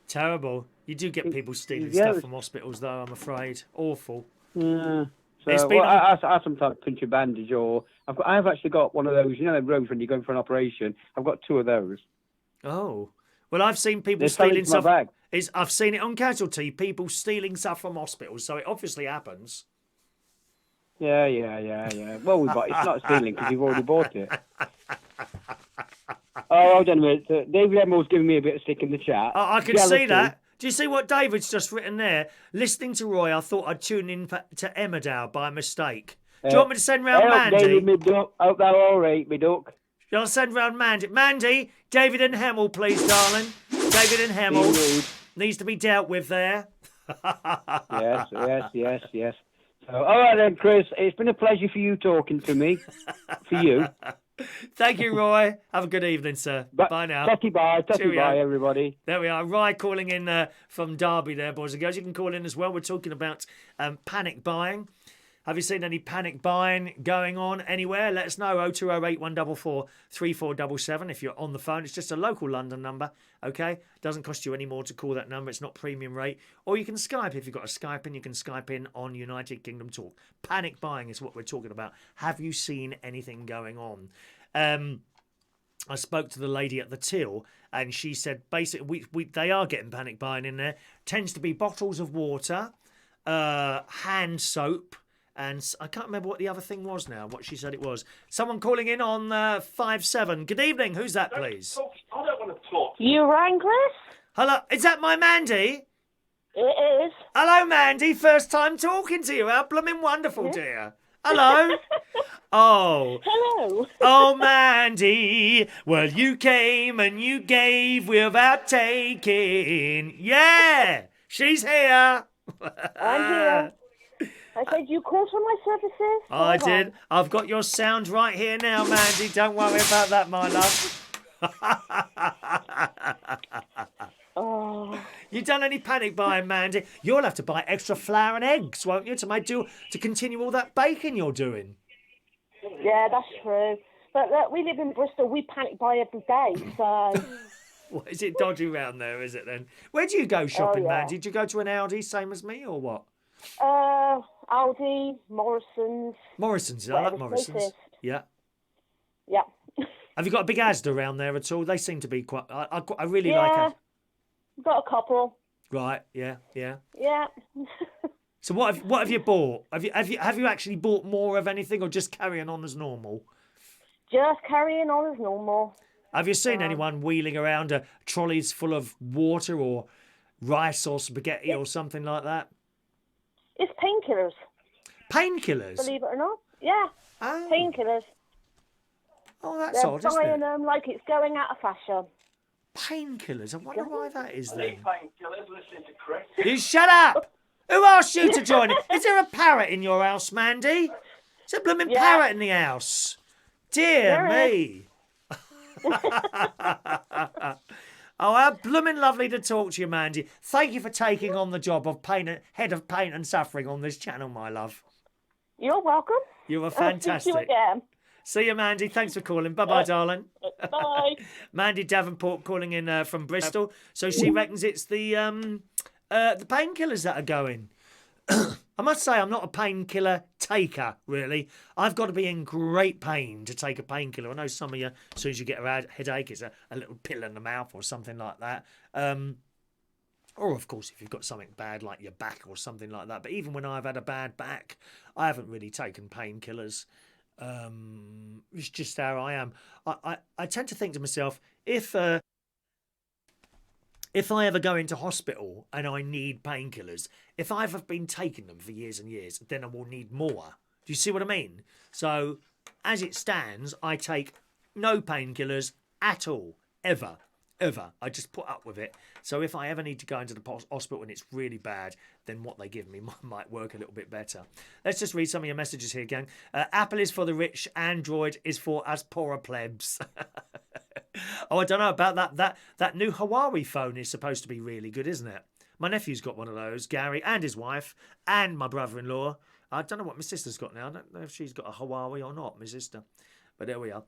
Terrible. You do get people stealing stuff from hospitals, though, I'm afraid. Awful. Yeah. So I sometimes pinch a bandage, or I've actually got one of those. You know, them robes when you're going for an operation. I've got 2 of those. Oh, well, I've seen people They're stealing stuff. My bag. I've seen it on Casualty. People stealing stuff from hospitals, so it obviously happens. Yeah. Well, it's not stealing because you've already bought it. Oh, hold on a minute. David Emmell's giving me a bit of stick in the chat. Oh, I can Jealousy. see that. Do you see what David's just written there? Listening to Roy, I thought I'd tune in to Emmerdale by mistake. Do you want me to send round Mandy? David, me duck. Hope they're all right, me duck. I'll send round Mandy. Mandy, David and Hemel, please, darling. David and Hemel needs to be dealt with there. Yes. So, all right then, Chris. It's been a pleasure for you talking to me. For you. Thank you, Roy. Have a good evening, sir. Bye now. Tatty bye, everybody. There we are. Roy calling in from Derby there, boys and girls. You can call in as well. We're talking about panic buying. Have you seen any panic buying going on anywhere? Let us know. 0208 144 3477 if you're on the phone. It's just a local London number, okay? Doesn't cost you any more to call that number. It's not premium rate. Or you can Skype. If you've got a Skype in, you can Skype in on United Kingdom Talk. Panic buying is what we're talking about. Have you seen anything going on? I spoke to the lady at the till and she said basically they are getting panic buying in there. Tends to be bottles of water, hand soap, and I can't remember what the other thing was now, what she said it was. Someone calling in on 57. Good evening. Who's that, please? I don't want to talk. You rang, Chris? Hello. Is that my Mandy? It is. Hello, Mandy. First time talking to you. How blooming wonderful, dear. Hello. Oh. Hello. Oh, Mandy. Well, you came and you gave without taking. Yeah. She's here. I'm here. I said you called for my services. I did. I've got your sound right here now, Mandy. Don't worry about that, my love. Oh. You done any panic buying, Mandy? You'll have to buy extra flour and eggs, won't you, to continue all that baking you're doing? Yeah, that's true. But look, we live in Bristol. We panic buy every day, so... What, is it dodgy round there, is it then? Where do you go shopping, Mandy? Do you go to an Aldi, same as me, or what? Aldi, Morrison's. Morrison's, I like Morrison's. Yeah. Yeah. Have you got a big Asda around there at all? They seem to be quite... I really like Asda. Got a couple. Right, yeah. Yeah. So what have you bought? Have you actually bought more of anything, or just carrying on as normal? Just carrying on as normal. Have you seen anyone wheeling around trolleys full of water or rice or spaghetti or something like that? It's painkillers. Painkillers? Believe it or not. Yeah. Oh. Painkillers. Oh, that's odd, isn't They're buying it? them like it's going out of fashion. Painkillers? I wonder why that is I then. need painkillers listening to Chris. You shut up! Who asked you to join it? Is there a parrot in your house, Mandy? Is there a blooming parrot in the house? Dear me. Oh, how blooming lovely to talk to you, Mandy. Thank you for taking on the job of head of pain and suffering on this channel, my love. You're welcome. You were I'll fantastic. speak to you again. See you, Mandy. Thanks for calling. Bye-bye, darling. Bye. Mandy Davenport calling in from Bristol. So she reckons it's the painkillers that are going. I must say, I'm not a painkiller taker, really. I've got to be in great pain to take a painkiller. I know some of you, as soon as you get a headache, it's a little pill in the mouth or something like that. Or, of course, if you've got something bad like your back or something like that. But even when I've had a bad back, I haven't really taken painkillers. It's just how I am. I tend to think to myself, if I ever go into hospital and I need painkillers, if I've been taking them for years and years, then I will need more. Do you see what I mean? So, as it stands, I take no painkillers at all, ever. I just put up with it. So if I ever need to go into the hospital and it's really bad, then what they give me might work a little bit better. Let's just read some of your messages here, gang. Apple is for the rich. Android is for us poorer plebs. Oh, I don't know about that. That new Huawei phone is supposed to be really good, isn't it? My nephew's got one of those, Gary, and his wife, and my brother-in-law. I don't know what my sister's got now. I don't know if she's got a Huawei or not, my sister. But there we are.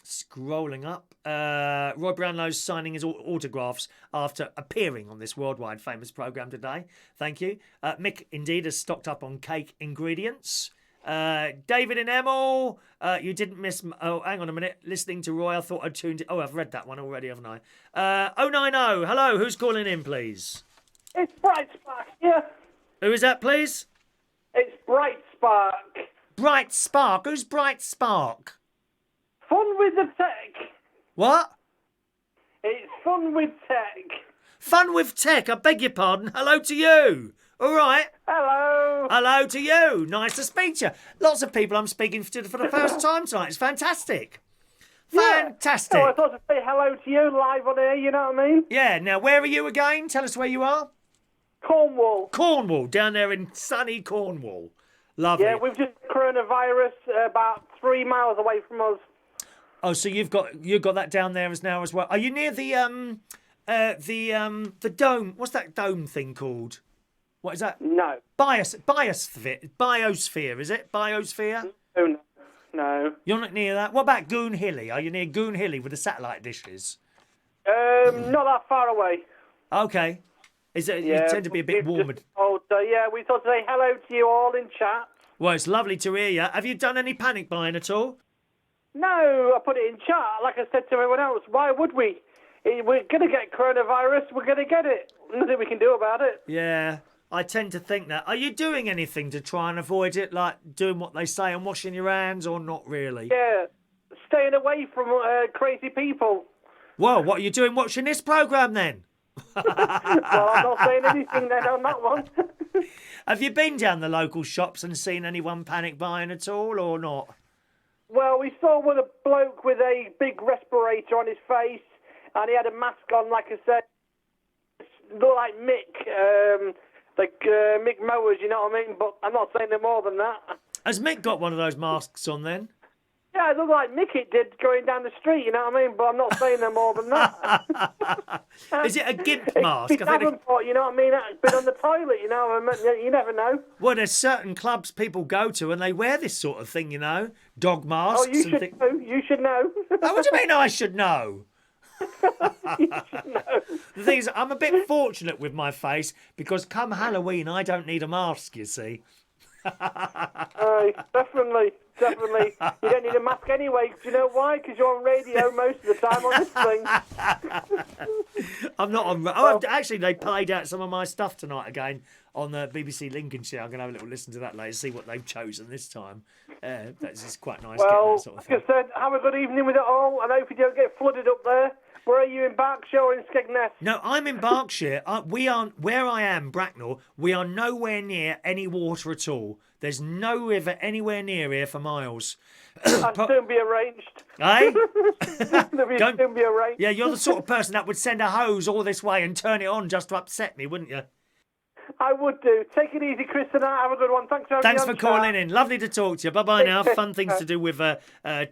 Scrolling up, Roy Brownlow's signing his autographs after appearing on this worldwide famous programme today. Thank you. Mick indeed has stocked up on cake ingredients. David and Emil, you didn't miss... Oh, hang on a minute. Listening to Roy, I thought I'd tuned... Oh, I've read that one already, haven't I? 090, hello, who's calling in, please? It's Bright's back, yeah. Who is that, please? It's Bright Spark. Bright Spark. Who's Bright Spark? Fun with the tech. What? It's Fun with Tech. Fun with tech. I beg your pardon. Hello to you. All right. Hello. Hello to you. Nice to speak to you. Lots of people I'm speaking to for the first time tonight. It's fantastic. Fantastic. Oh, I thought to say hello to you live on air, you know what I mean? Yeah, now where are you again? Tell us where you are. Cornwall. Cornwall, down there in sunny Cornwall. Lovely. Yeah, we've just coronavirus about 3 miles away from us. Oh, so you've got that down there as well. Are you near the dome? What's that dome thing called? What is that? No. Biosphere, is it? Biosphere? No. You're not near that? What about Goon Hilly? Are you near Goon Hilly with the satellite dishes? Not that far away. Okay. You tend to be a bit warmer. We thought to say hello to you all in chat. Well, it's lovely to hear you. Have you done any panic buying at all? No, I put it in chat. Like I said to everyone else, why would we? We're going to get coronavirus. We're going to get it. Nothing we can do about it. Yeah, I tend to think that. Are you doing anything to try and avoid it, like doing what they say and washing your hands, or not really? Yeah, staying away from crazy people. Well, what are you doing watching this programme then? Well, I'm not saying anything then on that one. Have you been down the local shops and seen anyone panic buying at all, or not? Well, we saw with a bloke with a big respirator on his face, and he had a mask on, like I said. Looked like Mick, Mick Mowers, you know what I mean? But I'm not saying no more than that. Has Mick got one of those masks on then? Yeah, it looked like Mick it did going down the street, you know what I mean? But I'm not saying no more than that. Is it a gimp mask? It's Davenport, you know what I mean? It's been on the toilet, you know what I mean? You never know. Well, there's certain clubs people go to and they wear this sort of thing, you know? Dog masks. Oh, you should know. You should know. Oh, what do you mean I should know? You should know. The thing is, I'm a bit fortunate with my face because come Halloween, I don't need a mask, you see. Definitely. You don't need a mask anyway. Do you know why? Because you're on radio most of the time on this thing. I'm not on... Oh, actually, they played out some of my stuff tonight again on the BBC Lincolnshire. I'm going to have a little listen to that later, see what they've chosen this time. That's quite nice. Well, that sort of thing. like I said, have a good evening with it all, and I hope you don't get flooded up there. Where are you, in Berkshire or in Skegness? No, I'm in Berkshire. We aren't... Where I am, Bracknell, we are nowhere near any water at all. There's no river anywhere near here for miles. I'll soon be arranged. Eh? Soon be arranged. Yeah, you're the sort of person that would send a hose all this way and turn it on just to upset me, wouldn't you? I would do. Take it easy, Chris, and have a good one. Thanks for calling in. Lovely to talk to you. Bye-bye now. Fun things to do with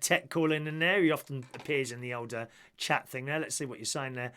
Tech calling in there. He often appears in the old chat thing there. Let's see what you're saying there.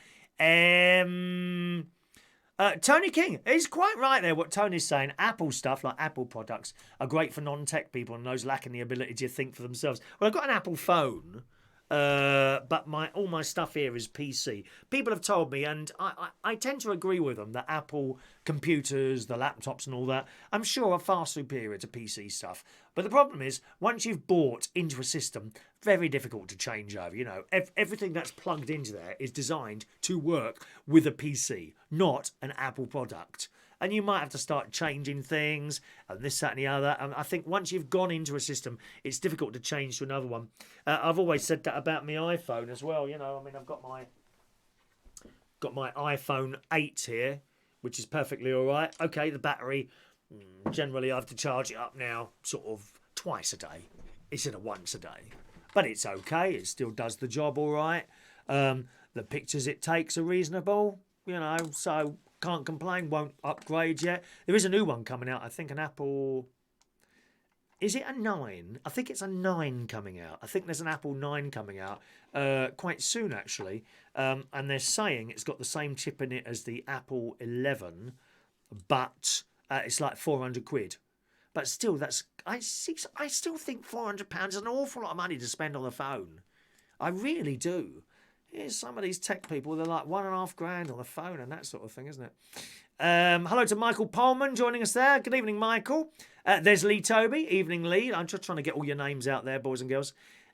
Tony King is quite right there. What Tony's saying, Apple stuff like Apple products are great for non-tech people and those lacking the ability to think for themselves. Well, I've got an Apple phone, but all my stuff here is PC. People have told me, and I tend to agree with them, that Apple computers, the laptops and all that, I'm sure are far superior to PC stuff. But the problem is, once you've bought into a system, very difficult to change over. You know, everything that's plugged into there is designed to work with a PC, not an Apple product. And you might have to start changing things and this, that and the other. And I think once you've gone into a system, it's difficult to change to another one. I've always said that about my iPhone as well. You know, I mean, I've got my iPhone 8 here, which is perfectly all right. Okay, the battery, generally I have to charge it up now sort of twice a day instead of once a day. But it's okay. It still does the job all right. The pictures it takes are reasonable, you know, so can't complain. Won't upgrade yet. There is a new one coming out. I think an Apple... Is it a 9? I think it's a 9 coming out. I think there's an Apple 9 coming out quite soon, actually. And they're saying it's got the same chip in it as the Apple 11, but it's like 400 quid. But still, I still think £400 is an awful lot of money to spend on the phone. I really do. Here's some of these tech people, they're like $1,500 on the phone and that sort of thing, isn't it? Hello to Michael Pullman joining us there. Good evening, Michael. There's Lee Toby. Evening, Lee. I'm just trying to get all your names out there, boys and girls.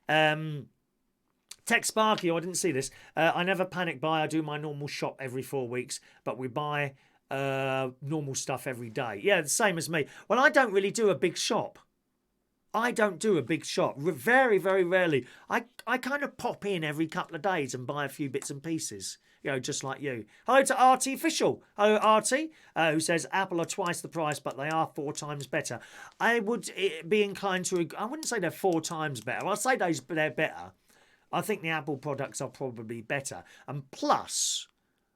Tech Sparky, I didn't see this. I never panic buy. I do my normal shop every 4 weeks, but we buy normal stuff every day. Yeah, the same as me. Well, I don't really do a big shop. I don't do a big shop. Very, very rarely. I kind of pop in every couple of days and buy a few bits and pieces. You know, just like you. Hello to Artie Official. Hello, Artie, who says Apple are twice the price, but they are 4 times better. I would be inclined to... I wouldn't say they're 4 times better. I'd say they're better. I think the Apple products are probably better. And plus,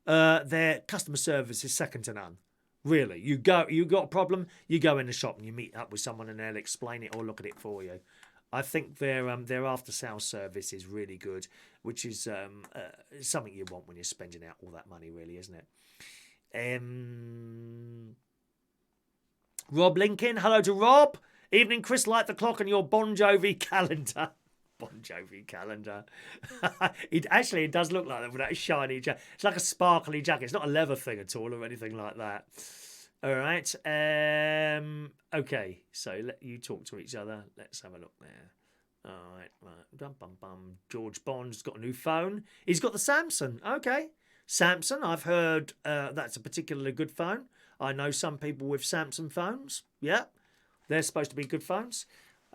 their customer service is second to none. Really, you got a problem, you go in the shop and you meet up with someone and they'll explain it or look at it for you. I think their after sales service is really good, which is something you want when you're spending out all that money, really, isn't it? Rob Lincoln, hello to Rob. Evening, Chris. Light the clock on your Bon Jovi calendar. Bon Jovi calendar. It does look like that with that shiny jacket. It's like a sparkly jacket. It's not a leather thing at all or anything like that. All right. Okay. So let you talk to each other. Let's have a look there. All right. Bum, bum, bum. George Bond's got a new phone. He's got the Samsung. Okay. Samsung. I've heard that's a particularly good phone. I know some people with Samsung phones. Yeah. They're supposed to be good phones.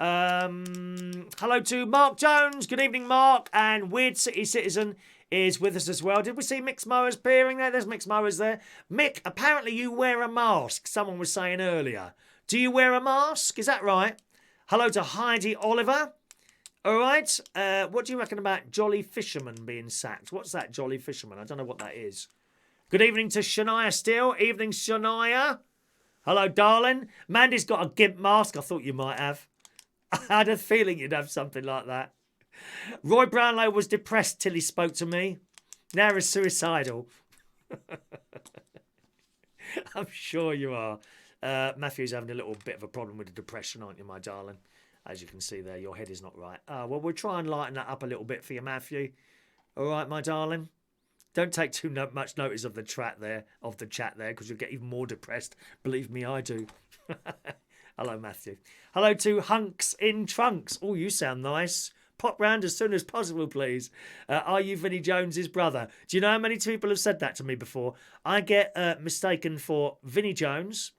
Hello to Mark Jones. Good evening, Mark. And Weird City Citizen is with us as well. Did we see Mick's Mowers peering there? There's Mick's Mowers there. Mick, apparently you wear a mask. Someone was saying earlier. Do you wear a mask? Is that right? Hello to Heidi Oliver. All right. What do you reckon about Jolly Fisherman being sacked? What's that, Jolly Fisherman? I don't know what that is. Good evening to Shania Steele. Evening, Shania. Hello, darling. Mandy's got a gimp mask. I thought you might have. I had a feeling you'd have something like that. Roy Brownlow was depressed till he spoke to me. Now he's suicidal. I'm sure you are. Matthew's having a little bit of a problem with the depression, aren't you, my darling? As you can see there, your head is not right. Well, we'll try and lighten that up a little bit for you, Matthew. All right, my darling? Don't take too much notice of the chat there, because you'll get even more depressed. Believe me, I do. Hello, Matthew. Hello to Hunks in Trunks. Oh, you sound nice. Pop round as soon as possible, please. Are you Vinnie Jones's brother? Do you know how many people have said that to me before? I get mistaken for Vinnie Jones,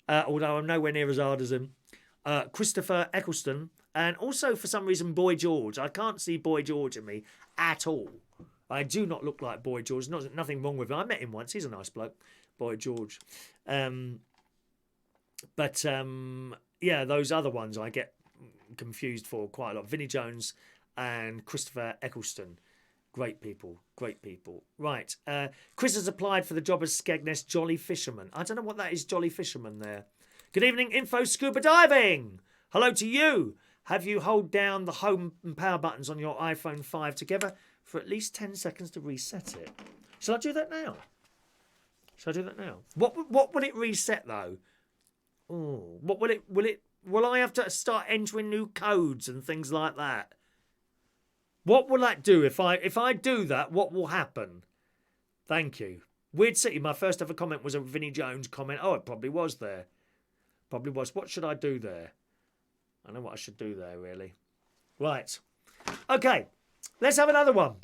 although I'm nowhere near as hard as him. Christopher Eccleston, and also for some reason Boy George. I can't see Boy George in me at all. I do not look like Boy George. Nothing wrong with him. I met him once. He's a nice bloke, Boy George. But yeah, those other ones I get confused for quite a lot. Vinnie Jones and Christopher Eccleston. Great people. Great people. Right. Chris has applied for the job as Skegness Jolly Fisherman. I don't know what that is, Jolly Fisherman there. Good evening, Info Scuba Diving. Hello to you. Have you hold down the home and power buttons on your iPhone 5 together for at least 10 seconds to reset it? Shall I do that now? What will it reset though? Oh, what will it? Will I have to start entering new codes and things like that? What will that do if I do that? What will happen? Thank you. Weird City. My first ever comment was a Vinnie Jones comment. Oh, it probably was there. Probably was. What should I do there? I know what I should do there, really. Right. Okay. Let's have another one.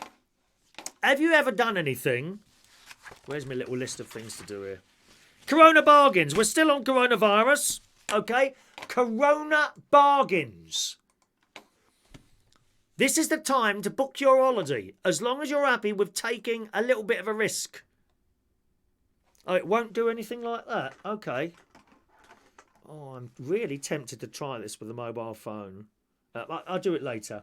Have you ever done anything? Where's my little list of things to do here? Corona bargains. We're still on coronavirus. Okay. Corona bargains. This is the time to book your holiday, as long as you're happy with taking a little bit of a risk. Oh, it won't do anything like that. Okay. Oh, I'm really tempted to try this with a mobile phone. I'll do it later.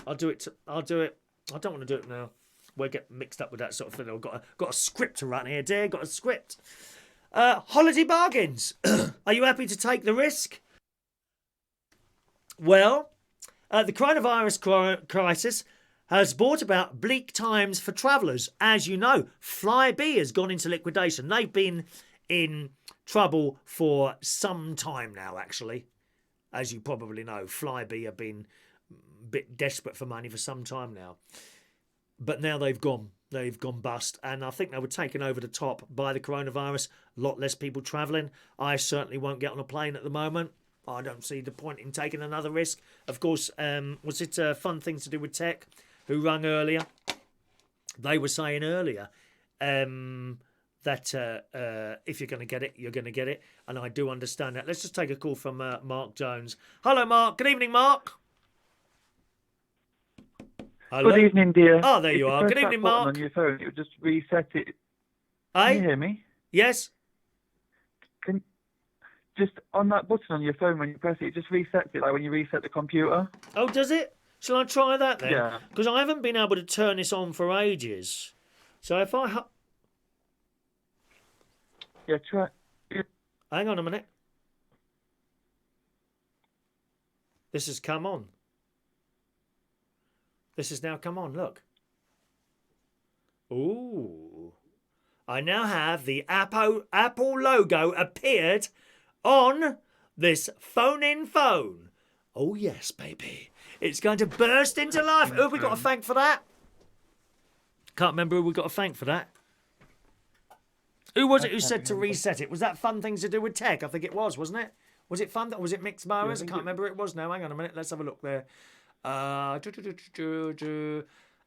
I'll do it. I don't want to do it now. We'll get mixed up with that sort of thing. I've got a script to run here, dear. Got a script. Holiday bargains. Are you happy to take the risk? Well, the coronavirus crisis has brought about bleak times for travellers. As you know, Flybe has gone into liquidation. They've been in trouble for some time now, actually. As you probably know, Flybe have been a bit desperate for money for some time now. But now they've gone bust. And I think they were taken over the top by the coronavirus. A lot less people travelling. I certainly won't get on a plane at the moment. I don't see the point in taking another risk. Of course, was it a fun thing to do with Tech, who rang earlier? They were saying earlier that that if you're going to get it, you're going to get it. And I do understand that. Let's just take a call from Mark Jones. Hello, Mark. Good evening, Mark. Hello? Good evening, dear. Oh, there you If are. press Good that evening, button Mark. on your phone, it would just reset it. Hey? Can you hear me? Yes? Just on that button on your phone, when you press it, it just resets it, like when you reset the computer. Oh, does it? Shall I try that then? Yeah. Because I haven't been able to turn this on for ages. So if I... Yeah, try. Yeah. Hang on a minute. This has come on. This has now come on, look. Ooh. I now have the Apple logo appeared on this phone-in phone. Oh, yes, baby. It's going to burst into life. Who have we got to thank for that? Can't remember who we got to thank for that. Who was it who said to reset it? Was that fun things to do with tech? I think it was, wasn't it? Was it fun? Was it Mixed Mowers? I can't remember who it was now. Hang on a minute. Let's have a look there.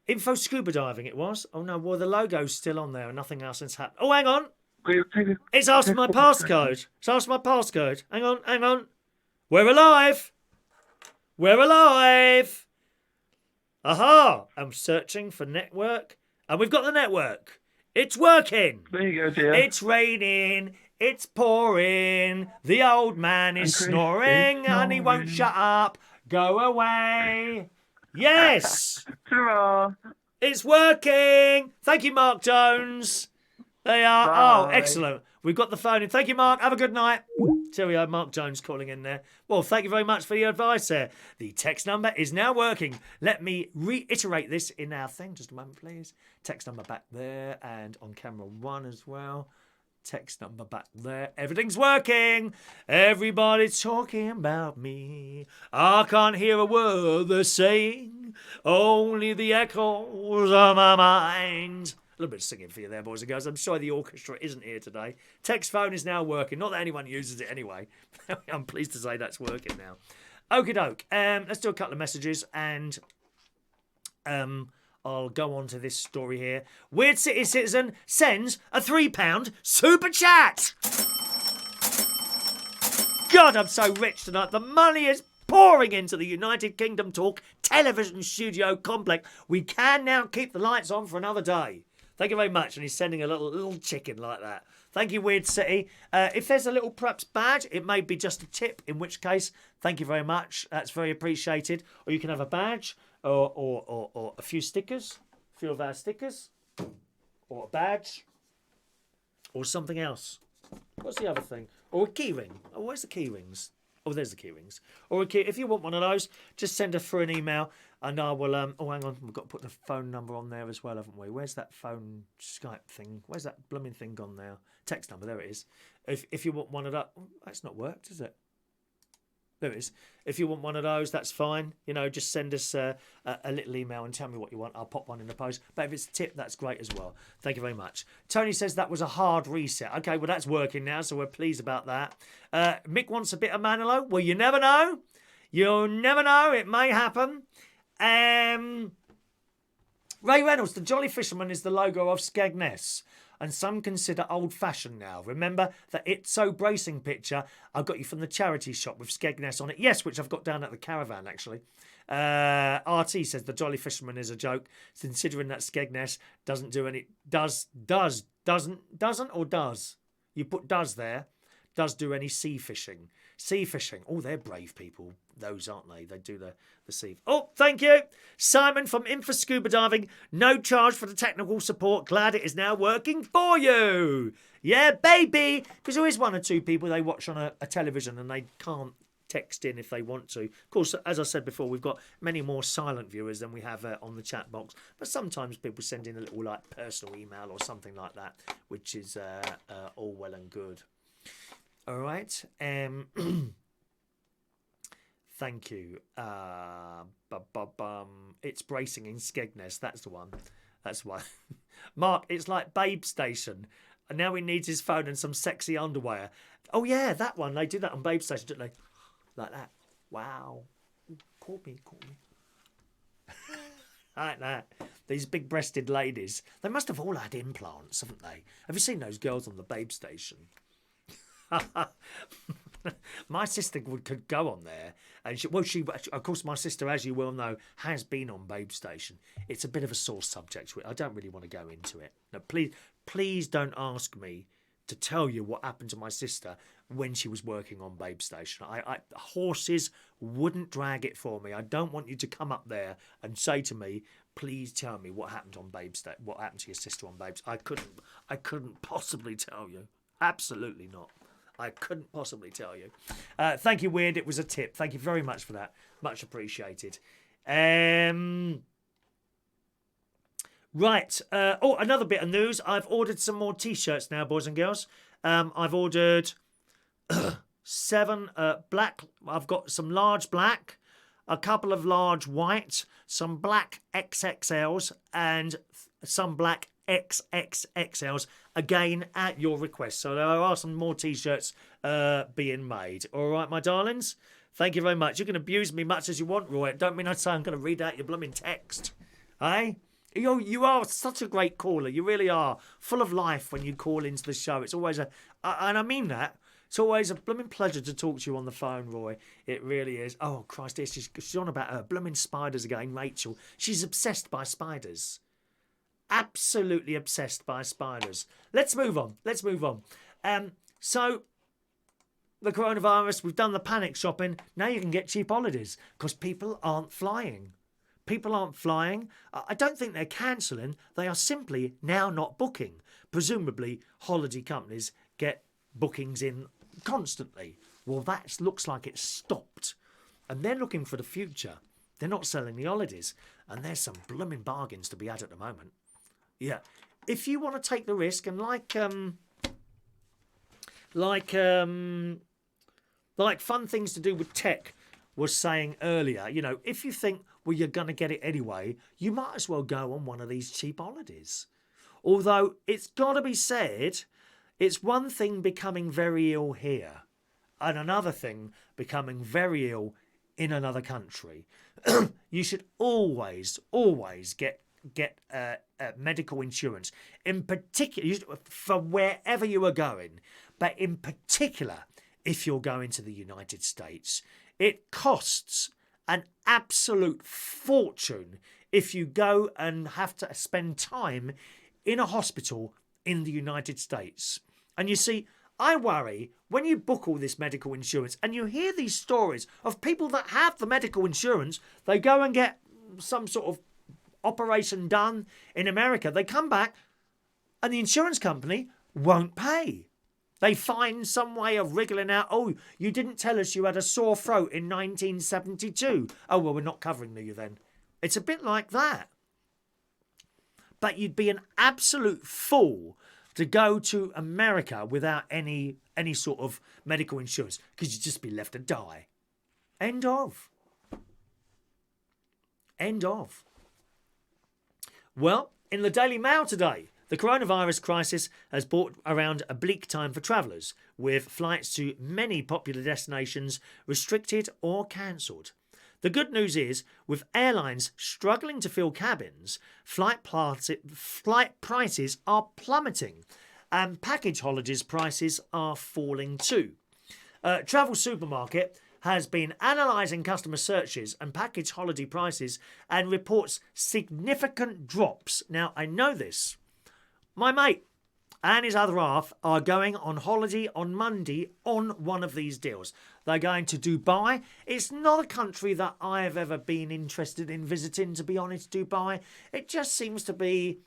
Info scuba diving it was. Oh no, well the logo's still on there and nothing else has happened. Oh, hang on. It's asked my passcode. It's asked my passcode. Hang on. We're alive. We're alive. Aha! I'm searching for network. And we've got the network. It's working. There you go, dear. It's raining. It's pouring. The old man is snoring and he won't shut up. Go away. Yes. Ta-ra. It's working. Thank you, Mark Jones. They are. Bye. Oh, excellent. We've got the phone in. Thank you, Mark. Have a good night. Cheerio, Mark Jones calling in there. Well, thank you very much for your advice there. The text number is now working. Let me reiterate this in our thing. Just a moment, please. Text number back there and on camera 1 as well. Text number back there. Everything's working. Everybody's talking about me. I can't hear a word they're saying. Only the echoes of my mind. A little bit of singing for you there, boys and girls. I'm sorry the orchestra isn't here today. Text phone is now working. Not that anyone uses it anyway. I'm pleased to say that's working now. Okie doke. Let's do a couple of messages and I'll go on to this story here. Weird City Citizen sends a £3 super chat. God, I'm so rich tonight. The money is pouring into the United Kingdom Talk television studio complex. We can now keep the lights on for another day. Thank you very much. And he's sending a little chicken like that. Thank you, Weird City. If there's a little perhaps badge, it may be just a tip, in which case, thank you very much. That's very appreciated. Or you can have a badge or a few stickers, a few of our stickers, or a badge, or something else. What's the other thing? Or a key ring. Oh, where's the key rings? Oh, there's the key rings. Or a key. If you want one of those, just send us through an email, and I will. Oh, hang on, we've got to put the phone number on there as well, haven't we? Where's that phone Skype thing? Where's that blooming thing gone now? Text number. There it is. If you want one of that, oh, that's not worked, is it? There it is. If you want one of those, that's fine. You know, just send us a little email and tell me what you want. I'll pop one in the post. But if it's a tip, that's great as well. Thank you very much. Tony says that was a hard reset. Okay, well, that's working now, so we're pleased about that. Mick wants a bit of Manilow. Well, you never know. You'll never know. It may happen. Ray Reynolds, the Jolly Fisherman is the logo of Skegness. And some consider old-fashioned now. Remember that It's So Bracing picture I got you from the charity shop with Skegness on it? Yes, which I've got down at the caravan, actually. RT says the Jolly Fisherman is a joke, considering that Skegness doesn't do any... Doesn't or does? You put does there. Does do any sea fishing. Sea fishing. Oh, they're brave people. Those, aren't they? They do the sea. Oh, thank you. Simon from Info Scuba Diving. No charge for the technical support. Glad it is now working for you. Yeah, baby. Because there is one or two people they watch on a television and they can't text in if they want to. Of course, as I said before, we've got many more silent viewers than we have on the chat box. But sometimes people send in a little like personal email or something like that, which is all well and good. All right. Thank you. It's bracing in Skegness. That's the one. That's why. Mark, it's like Babe Station. And now he needs his phone and some sexy underwear. Oh, yeah, that one. They do that on Babe Station, don't they? Like that. Wow. Call me. Like that. these big-breasted ladies, they must have all had implants, haven't they? Have you seen those girls on the Babe Station? My sister could go on there, and she, of course, my sister, as you well know, has been on Babe Station. It's a bit of a sore subject. I don't really want to go into it. Now, please don't ask me to tell you what happened to my sister when she was working on Babe Station. Horses wouldn't drag it for me. I don't want you to come up there and say to me, please tell me what happened on Babe Station. What happened to your sister on Babes? I couldn't possibly tell you. Absolutely not. I couldn't possibly tell you. Thank you, Weird. It was a tip. Thank you very much for that. Much appreciated. Right. Another bit of news. I've ordered some more T-shirts now, boys and girls. I've ordered 7 black. I've got some large black, a couple of large white, some black XXLs, and some black XXXLs, again at your request. So there are some more T-shirts being made. All right, my darlings? Thank you very much. You can abuse me much as you want, Roy. Don't mean I say I'm going to read out your blooming text. Eh? You are such a great caller. You really are. Full of life when you call into the show. It's always and I mean that. It's always a blooming pleasure to talk to you on the phone, Roy. It really is. Oh, Christ, she's on about her blooming spiders again, Rachel. She's obsessed by spiders. Absolutely obsessed by spiders. Let's move on. So, the coronavirus, we've done the panic shopping. Now you can get cheap holidays because people aren't flying. I don't think they're cancelling. They are simply now not booking. Presumably, holiday companies get bookings in constantly. Well, that looks like it's stopped. And they're looking for the future. They're not selling the holidays. And there's some blooming bargains to be had at the moment. Yeah. If you want to take the risk, and like Fun Things to Do with Tech was saying earlier, you know, if you think, well, you're going to get it anyway, you might as well go on one of these cheap holidays. Although it's got to be said, it's one thing becoming very ill here and another thing becoming very ill in another country. You should always get medical insurance, in particular for wherever you are going, but in particular if you're going to the United States. It costs an absolute fortune if you go and have to spend time in a hospital in the United States. And you see, I worry when you book all this medical insurance and you hear these stories of people that have the medical insurance, they go and get some sort of operation done in America, they come back and the insurance company won't pay. They find some way of wriggling out, oh, you didn't tell us you had a sore throat in 1972. Oh, well, we're not covering you then. It's a bit like that. But you'd be an absolute fool to go to America without any sort of medical insurance because you'd just be left to die. End of. Well, in the Daily Mail today, the coronavirus crisis has brought around a bleak time for travellers, with flights to many popular destinations restricted or cancelled. The good news is, with airlines struggling to fill cabins, flight prices are plummeting and package holidays prices are falling too. Travel Supermarket has been analysing customer searches and package holiday prices and reports significant drops. Now, I know this. My mate and his other half are going on holiday on Monday on one of these deals. They're going to Dubai. It's not a country that I have ever been interested in visiting, to be honest, Dubai. It just seems to be,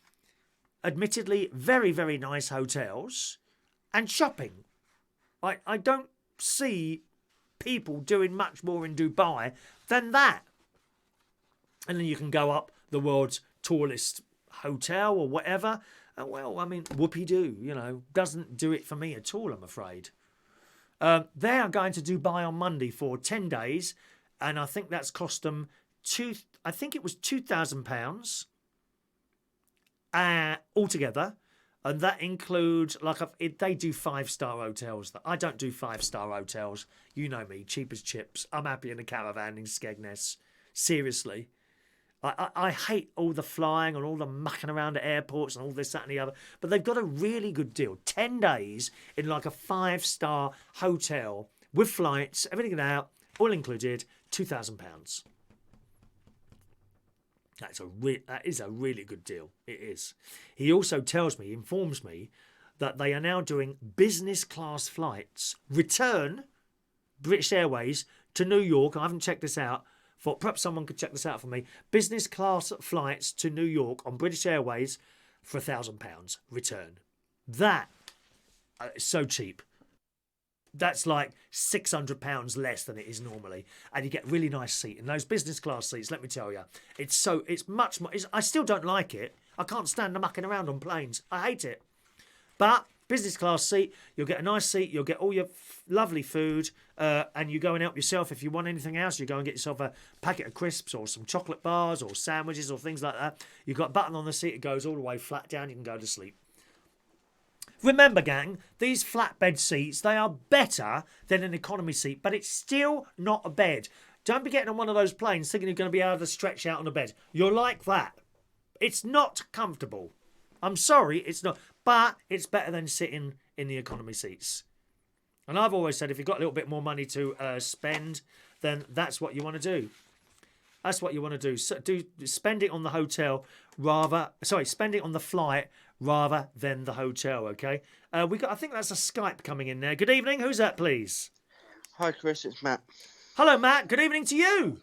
admittedly, very, very nice hotels and shopping. I don't see people doing much more in Dubai than that. And then you can go up the world's tallest hotel or whatever. Well, I mean, whoopee-doo, you know, doesn't do it for me at all, I'm afraid. They are going to Dubai on Monday for 10 days, and I think that's cost them £2,000 altogether, and that includes, they do 5-star hotels. I don't do 5-star hotels. You know me, cheap as chips. I'm happy in a caravan in Skegness. Seriously. I hate all the flying and all the mucking around at airports and all this, that and the other. But they've got a really good deal. 10 days in like a 5-star hotel with flights, everything out, all included, £2,000. That is a really good deal. It is. He also informs me that they are now doing business class flights, return British Airways to New York. I haven't checked this out. Thought perhaps someone could check this out for me. Business class flights to New York on British Airways for £1,000 return. That is so cheap. That's like £600 less than it is normally, and you get really nice seat. And those business class seats, let me tell you, it's much more. I still don't like it. I can't stand the mucking around on planes. I hate it. But business class seat, you'll get a nice seat. You'll get all your lovely food, and you go and help yourself. If you want anything else, you go and get yourself a packet of crisps or some chocolate bars or sandwiches or things like that. You've got a button on the seat. It goes all the way flat down. You can go to sleep. Remember, gang, these flatbed seats, they are better than an economy seat, but it's still not a bed. Don't be getting on one of those planes thinking you're going to be able to stretch out on a bed. You're like that. It's not comfortable. I'm sorry, it's not. But it's better than sitting in the economy seats. And I've always said if you've got a little bit more money to spend, then that's what you want to do. That's what you want to do. So spend it on the hotel spend it on the flight rather than the hotel, okay? I think that's a Skype coming in there. Good evening. Who's that, please? Hi, Chris. It's Matt. Hello, Matt. Good evening to you.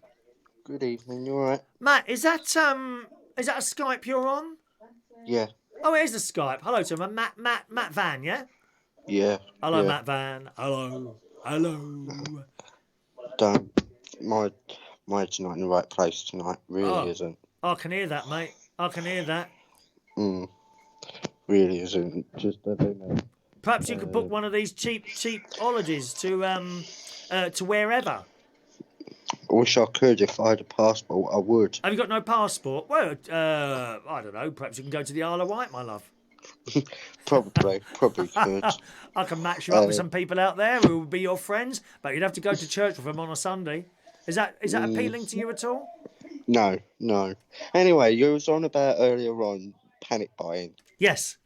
Good evening. You all right? Matt, is that a Skype you're on? Yeah. Oh, it is a Skype. Hello to him. Matt Van, yeah? Yeah. Hello, yeah. Matt Van. Hello. My head's not in the right place tonight. Really isn't. I can hear that, mate. I can hear that. Really isn't. Just I don't know. Perhaps you could book one of these cheap holidays to wherever. I wish I could. If I had a passport, I would. Have you got no passport? Well, I don't know. Perhaps you can go to the Isle of Wight, my love. Probably could. I can match you up with some people out there who will be your friends, but you'd have to go to church with them on a Sunday. Is that appealing to you at all? No. Anyway, you was on about earlier on panic buying. Yes.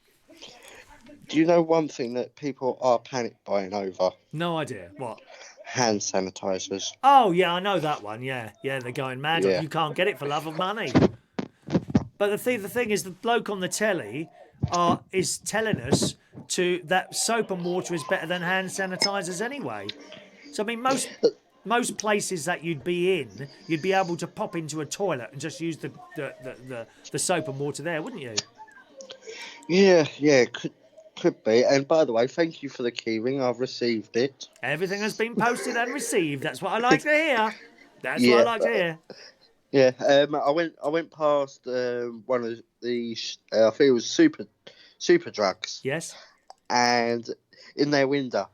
Do you know one thing that people are panic buying over? No idea. What? Hand sanitizers. Oh, yeah, I know that one. Yeah, they're going mad. Yeah. You can't get it for love of money. But the thing is, the bloke on the telly is telling us that soap and water is better than hand sanitizers anyway. So, I mean, most places that you'd be in, you'd be able to pop into a toilet and just use the soap and water there, wouldn't you? Yeah, could be. And by the way, thank you for the keyring. I've received it. Everything has been posted and received. That's what I like to hear. What I like to hear. Yeah, I went past one of the I think it was super drugs. Yes. And in their window,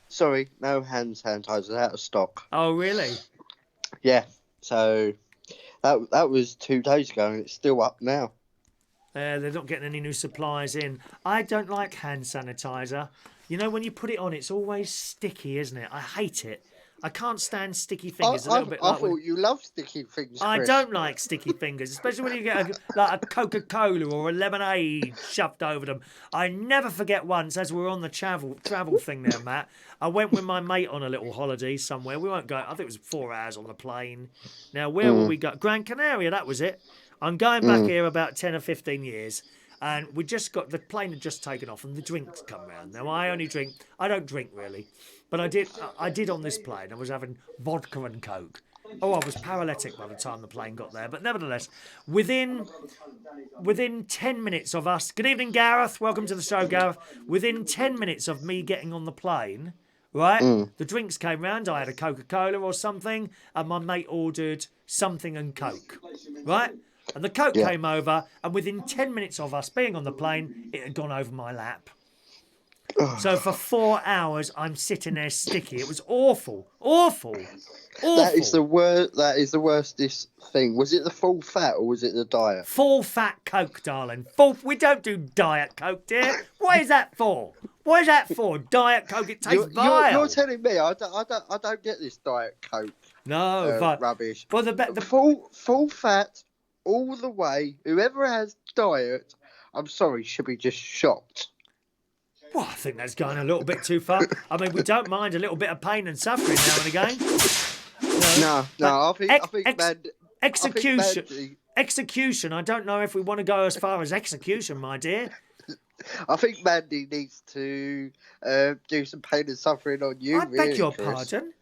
sorry, no hand sanitizer, out of stock. Oh, really? Yeah. So that was 2 days ago, and it's still up now. They're not getting any new supplies in. I don't like hand sanitizer. You know, when you put it on, it's always sticky, isn't it? I hate it. I can't stand sticky fingers. I thought you loved sticky fingers, Chris. I don't like sticky fingers, especially when you get a Coca-Cola or a lemonade shoved over them. I never forget once, as we were on the travel thing there, Matt, I went with my mate on a little holiday somewhere. We won't go, I think it was 4 hours on the plane. Now, where will we go? Gran Canaria, that was it. I'm going back here about 10 or 15 years, and the plane had just taken off, and the drinks come round. Now, I don't drink really, but I did on this plane. I was having vodka and Coke. Oh, I was paralytic by the time the plane got there, but nevertheless, within 10 minutes of us, good evening, Gareth, welcome to the show, Gareth. Within 10 minutes of me getting on the plane, right, the drinks came round. I had a Coca-Cola or something, and my mate ordered something and Coke, right? And the Coke came over, and within 10 minutes of us being on the plane, it had gone over my lap. So for 4 hours, I'm sitting there sticky. It was awful. That is the worstest thing. Was it the full fat or was it the diet? Full fat Coke, darling. We don't do diet Coke, dear. What is that for? What is that for? Diet Coke, it tastes vile. You're telling me I don't get this diet Coke. No, rubbish. Well, the full fat all the way. Whoever has diet, I'm sorry, should be just shocked. Well, I think that's going a little bit too far. I mean, we don't mind a little bit of pain and suffering now and again. No, I think execution. Mandy, Execution. I don't know if we want to go as far as execution, my dear. I think Mandy needs to do some pain and suffering on you. I beg your Chris. pardon.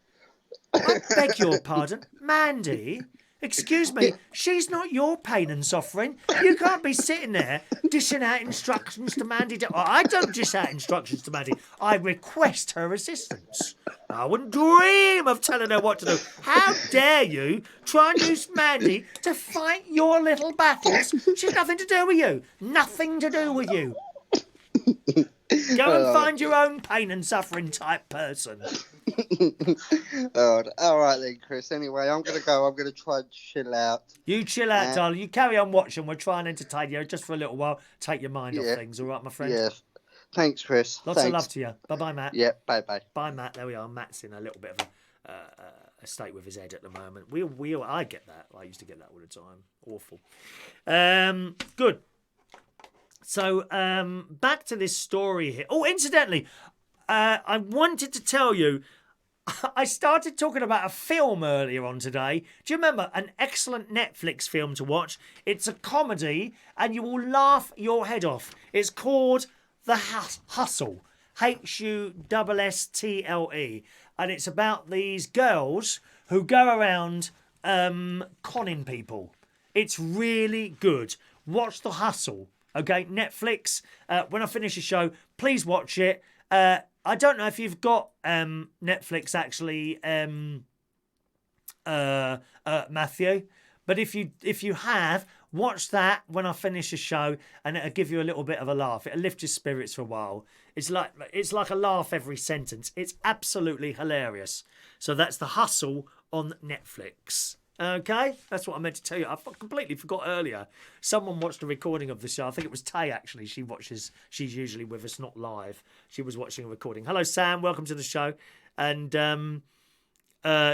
I beg your pardon, Mandy. Excuse me, she's not your pain and suffering. You can't be sitting there dishing out instructions to Mandy. I don't dish out instructions to Mandy. I request her assistance. I wouldn't dream of telling her what to do. How dare you try and use Mandy to fight your little battles? She's nothing to do with you. Nothing to do with you. Go and find your own pain and suffering type person. All right then, Chris. Anyway, I'm going to go. I'm going to try and chill out. You chill out, darling. You carry on watching. We'll try and entertain you just for a little while. Take your mind off things, all right, my friend? Yeah. Thanks, Chris. Lots of love to you. Bye-bye, Matt. Yeah, bye-bye. Bye, Matt. There we are. Matt's in a little bit of a state with his head at the moment. I get that. I used to get that all the time. Awful. Good. So, back to this story here. Oh, incidentally, I wanted to tell you, I started talking about a film earlier on today. Do you remember? An excellent Netflix film to watch. It's a comedy, and you will laugh your head off. It's called The Hustle. HUSSTLE. And it's about these girls who go around conning people. It's really good. Watch The Hustle. Okay, Netflix. When I finish the show, please watch it. I don't know if you've got Netflix actually, Matthew, but if you have, watch that when I finish the show, and it'll give you a little bit of a laugh. It'll lift your spirits for a while. It's like a laugh every sentence. It's absolutely hilarious. So that's The Hustle on Netflix. Okay, that's what I meant to tell you. I completely forgot earlier. Someone watched a recording of the show. I think it was Tay, actually. She's usually with us, not live. She was watching a recording. Hello, Sam. Welcome to the show. And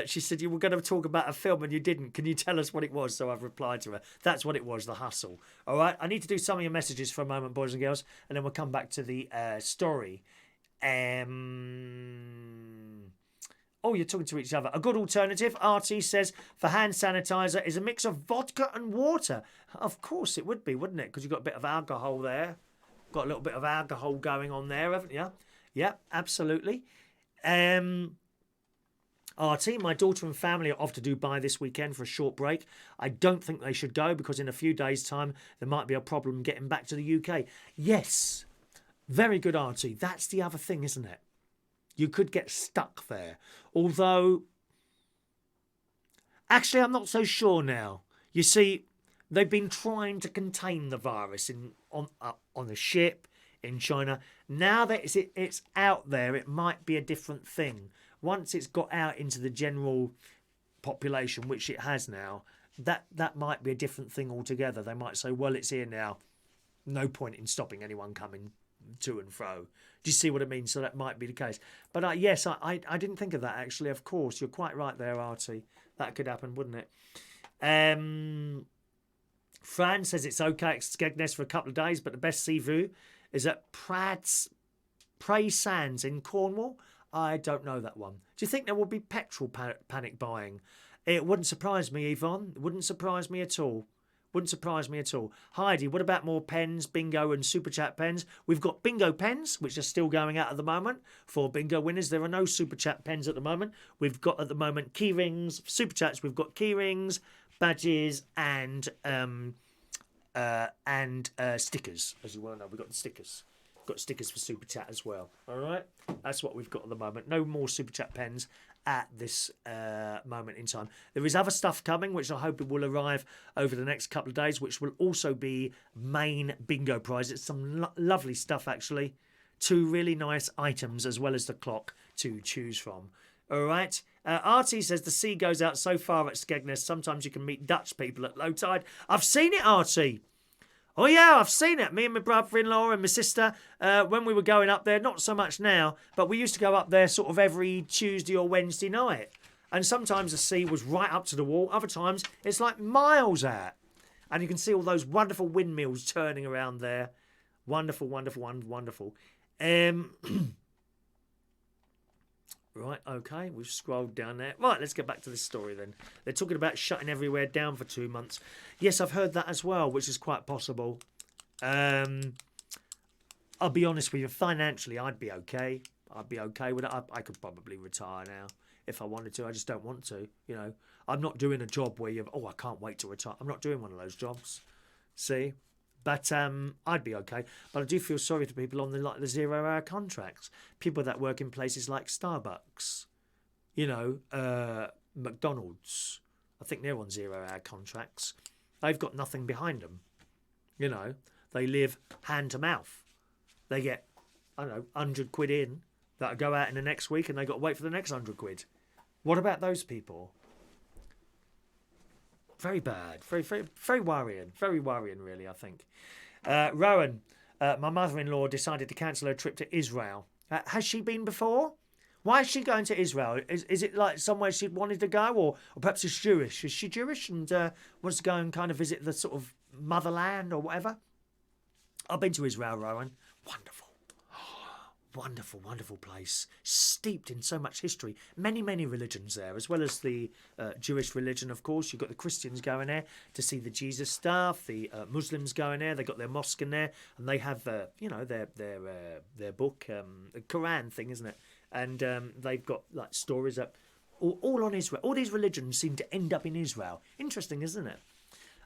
she said, you were going to talk about a film and you didn't. Can you tell us what it was? So I've replied to her. That's what it was, The Hustle. All right, I need to do some of your messages for a moment, boys and girls, and then we'll come back to the story. Oh, you're talking to each other. A good alternative, RT says, for hand sanitizer is a mix of vodka and water. Of course it would be, wouldn't it? Because you've got a bit of alcohol there. Got a little bit of alcohol going on there, haven't you? Yeah, absolutely. RT, my daughter and family are off to Dubai this weekend for a short break. I don't think they should go because in a few days' time there might be a problem getting back to the UK. Yes, very good, RT. That's the other thing, isn't it? You could get stuck there. Although, actually, I'm not so sure now. You see, they've been trying to contain the virus on a ship in China. Now that it's out there, it might be a different thing. Once it's got out into the general population, which it has now, that might be a different thing altogether. They might say, well, it's here now. No point in stopping anyone coming to and fro. Do you see what I mean? So that might be the case. But yes, I didn't think of that, actually. Of course, you're quite right there, Artie. That could happen, wouldn't it? Fran says it's okay at Skegness for a couple of days, but the best sea view is at Prey Sands in Cornwall. I don't know that one. Do you think there will be petrol panic buying? It wouldn't surprise me, Yvonne. It wouldn't surprise me at all. Wouldn't surprise me at all. Heidi, what about more pens, bingo and super chat pens? We've got bingo pens, which are still going out at the moment for bingo winners. There are no super chat pens at the moment. We've got at the moment key rings, super chats. We've got key rings, badges, and stickers. As you well know, we've got the stickers. Got stickers for super chat as well. All right, that's what we've got at the moment. No more super chat pens at this moment in time. There is other stuff coming, which I hope it will arrive over the next couple of days, which will also be main bingo prizes. Some lovely stuff, actually. 2 really nice items, as well as the clock to choose from. All right. RT says the sea goes out so far at Skegness, sometimes you can meet Dutch people at low tide. I've seen it, RT. Oh, yeah, I've seen it. Me and my brother-in-law and my sister, when we were going up there, not so much now, but we used to go up there sort of every Tuesday or Wednesday night. And sometimes the sea was right up to the wall. Other times, it's like miles out. And you can see all those wonderful windmills turning around there. Wonderful, wonderful, wonderful. Right, okay, we've scrolled down there. Right, let's get back to this story then. They're talking about shutting everywhere down for 2 months. Yes, I've heard that as well, which is quite possible. I'll be honest with you, financially, I'd be okay. I'd be okay with it. I could probably retire now if I wanted to. I just don't want to, you know. I'm not doing a job where you're, I can't wait to retire. I'm not doing one of those jobs, see? But I'd be okay. But I do feel sorry for people on the 0-hour contracts. People that work in places like Starbucks, you know, McDonald's. I think they're on 0-hour contracts. They've got nothing behind them. You know, they live hand to mouth. They get, I don't know, 100 quid in that'll go out in the next week and they got to wait for the next 100 quid. What about those people? Very bad. Very, very, very worrying. Very worrying, really, I think. Rowan, my mother-in-law decided to cancel her trip to Israel. Has she been before? Why is she going to Israel? Is it like somewhere she wanted to go? Or perhaps she's Jewish. Is she Jewish and wants to go and kind of visit the sort of motherland or whatever? I've been to Israel, Rowan. Wonderful. Wonderful, wonderful place. Steeped in so much history. Many, many religions there, as well as the Jewish religion, of course. You've got the Christians going there to see the Jesus stuff. The Muslims going there. They've got their mosque in there. And they have, you know, their book, the Quran thing, isn't it? And they've got, like, stories up all on Israel. All these religions seem to end up in Israel. Interesting, isn't it?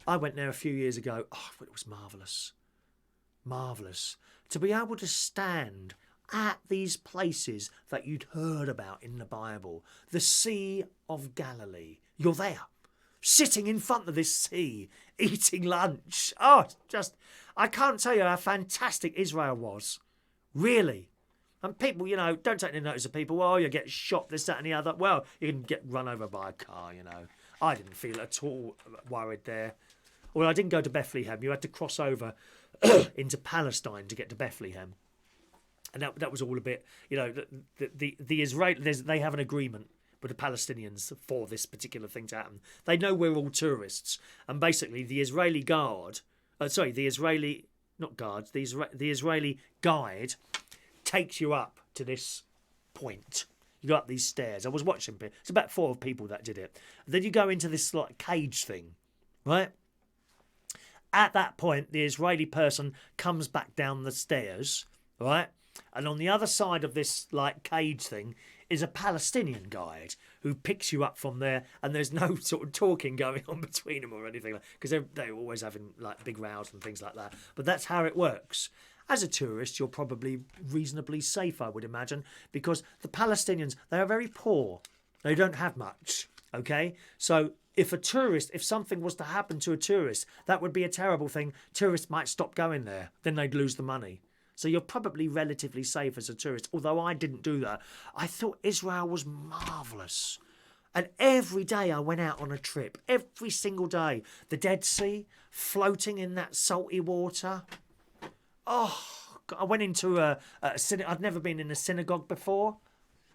I went there a few years ago. Oh, it was marvellous. Marvellous. To be able to stand at these places that you'd heard about in the Bible. The Sea of Galilee. You're there, sitting in front of this sea, eating lunch. Oh, just, I can't tell you how fantastic Israel was. Really. And people, you know, don't take any notice of people. Oh, you get shot, this, that and the other. Well, you can get run over by a car, you know. I didn't feel at all worried there. Well, I didn't go to Bethlehem. You had to cross over into Palestine to get to Bethlehem. And that was all a bit, you know, the Israelis, they have an agreement with the Palestinians for this particular thing to happen. They know we're all tourists. And basically the Israeli guard, the Israeli guide takes you up to this point. You go up these stairs. I was watching, it's about 4 people that did it. Then you go into this like cage thing, right? At that point, the Israeli person comes back down the stairs, right? And on the other side of this like cage thing is a Palestinian guide who picks you up from there, and there's no sort of talking going on between them or anything, because they're always having like big rows and things like that. But that's how it works. As a tourist, you're probably reasonably safe, I would imagine, because the Palestinians, they are very poor. They don't have much, okay? So if something was to happen to a tourist, that would be a terrible thing. Tourists might stop going there. Then they'd lose the money. So you're probably relatively safe as a tourist, although I didn't do that. I thought Israel was marvellous. And every day I went out on a trip, every single day. The Dead Sea, floating in that salty water. Oh, God, I went into a synagogue. I'd never been in a synagogue before.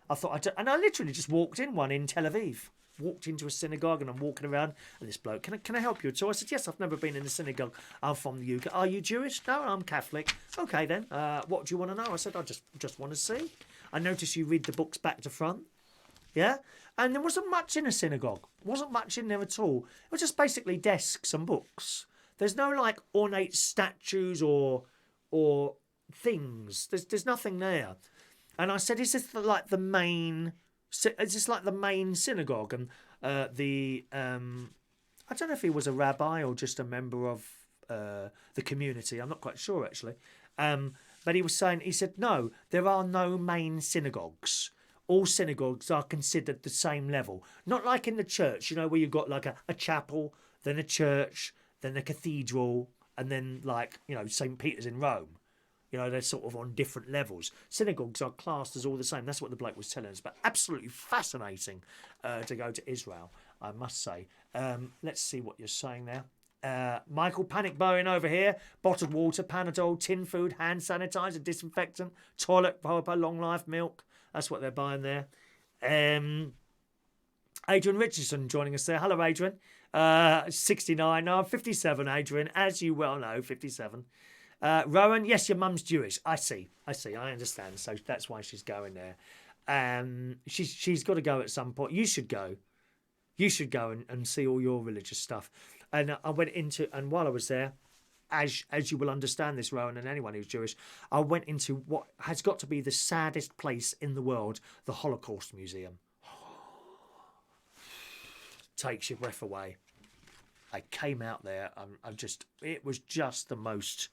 And I literally just walked in one in Tel Aviv. Walked into a synagogue and I'm walking around and this bloke, can I help you at all? I said, yes, I've never been in a synagogue. I'm from the UK. Are you Jewish? No, I'm Catholic. Okay then, what do you want to know? I said, I just want to see. I noticed you read the books back to front. Yeah? And there wasn't much in a synagogue. Wasn't much in there at all. It was just basically desks and books. There's no like ornate statues or things. There's nothing there. And I said, is this like the main synagogue? And I don't know if he was a rabbi or just a member of the community. I'm not quite sure actually. But he said, no, there are no main synagogues. All synagogues are considered the same level. Not like in the church, you know, where you've got like a chapel, then a church, then a cathedral, and then like, you know, St. Peter's in Rome. You know, they're sort of on different levels. Synagogues are classed as all the same. That's what the bloke was telling us. But absolutely fascinating to go to Israel, I must say. Let's see what you're saying there. Michael Panic Bowen over here. Bottled water, Panadol, tin food, hand sanitizer, disinfectant, toilet paper, long life milk. That's what they're buying there. Adrian Richardson joining us there. Hello, Adrian. 69. No, I'm 57, Adrian, as you well know, 57. Rowan, yes, your mum's Jewish. I see. I understand. So that's why she's going there. She's got to go at some point. You should go. You should go and see all your religious stuff. And I went into, and while I was there, as you will understand this, Rowan, and anyone who's Jewish, I went into what has got to be the saddest place in the world, the Holocaust Museum. Takes your breath away. I came out there, it was just the most,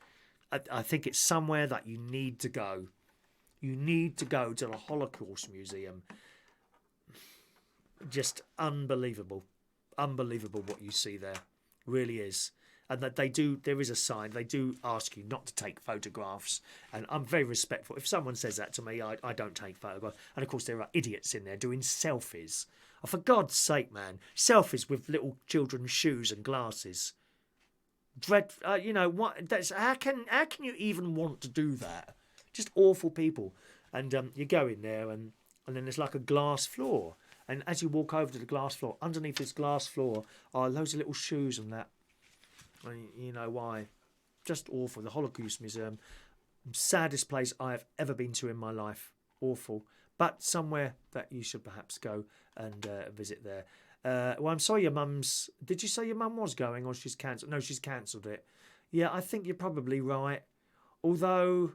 I think it's somewhere that you need to go. You need to go to the Holocaust Museum. Just unbelievable. Unbelievable what you see there. Really is. And that there is a sign, they do ask you not to take photographs. And I'm very respectful. If someone says that to me, I don't take photographs. And of course, there are idiots in there doing selfies. Oh, for God's sake, man. Selfies with little children's shoes and glasses. How can you even want to do that? Just awful people. And you go in there and then there's like a glass floor. And as you walk over to the glass floor, underneath this glass floor are loads of little shoes and that. You know why. Just awful. The Holocaust Museum. Saddest place I have ever been to in my life. Awful. But somewhere that you should perhaps go and visit there. Well, I'm sorry your mum's... Did you say your mum was going or she's cancelled? No, she's cancelled it. Yeah, I think you're probably right. Although,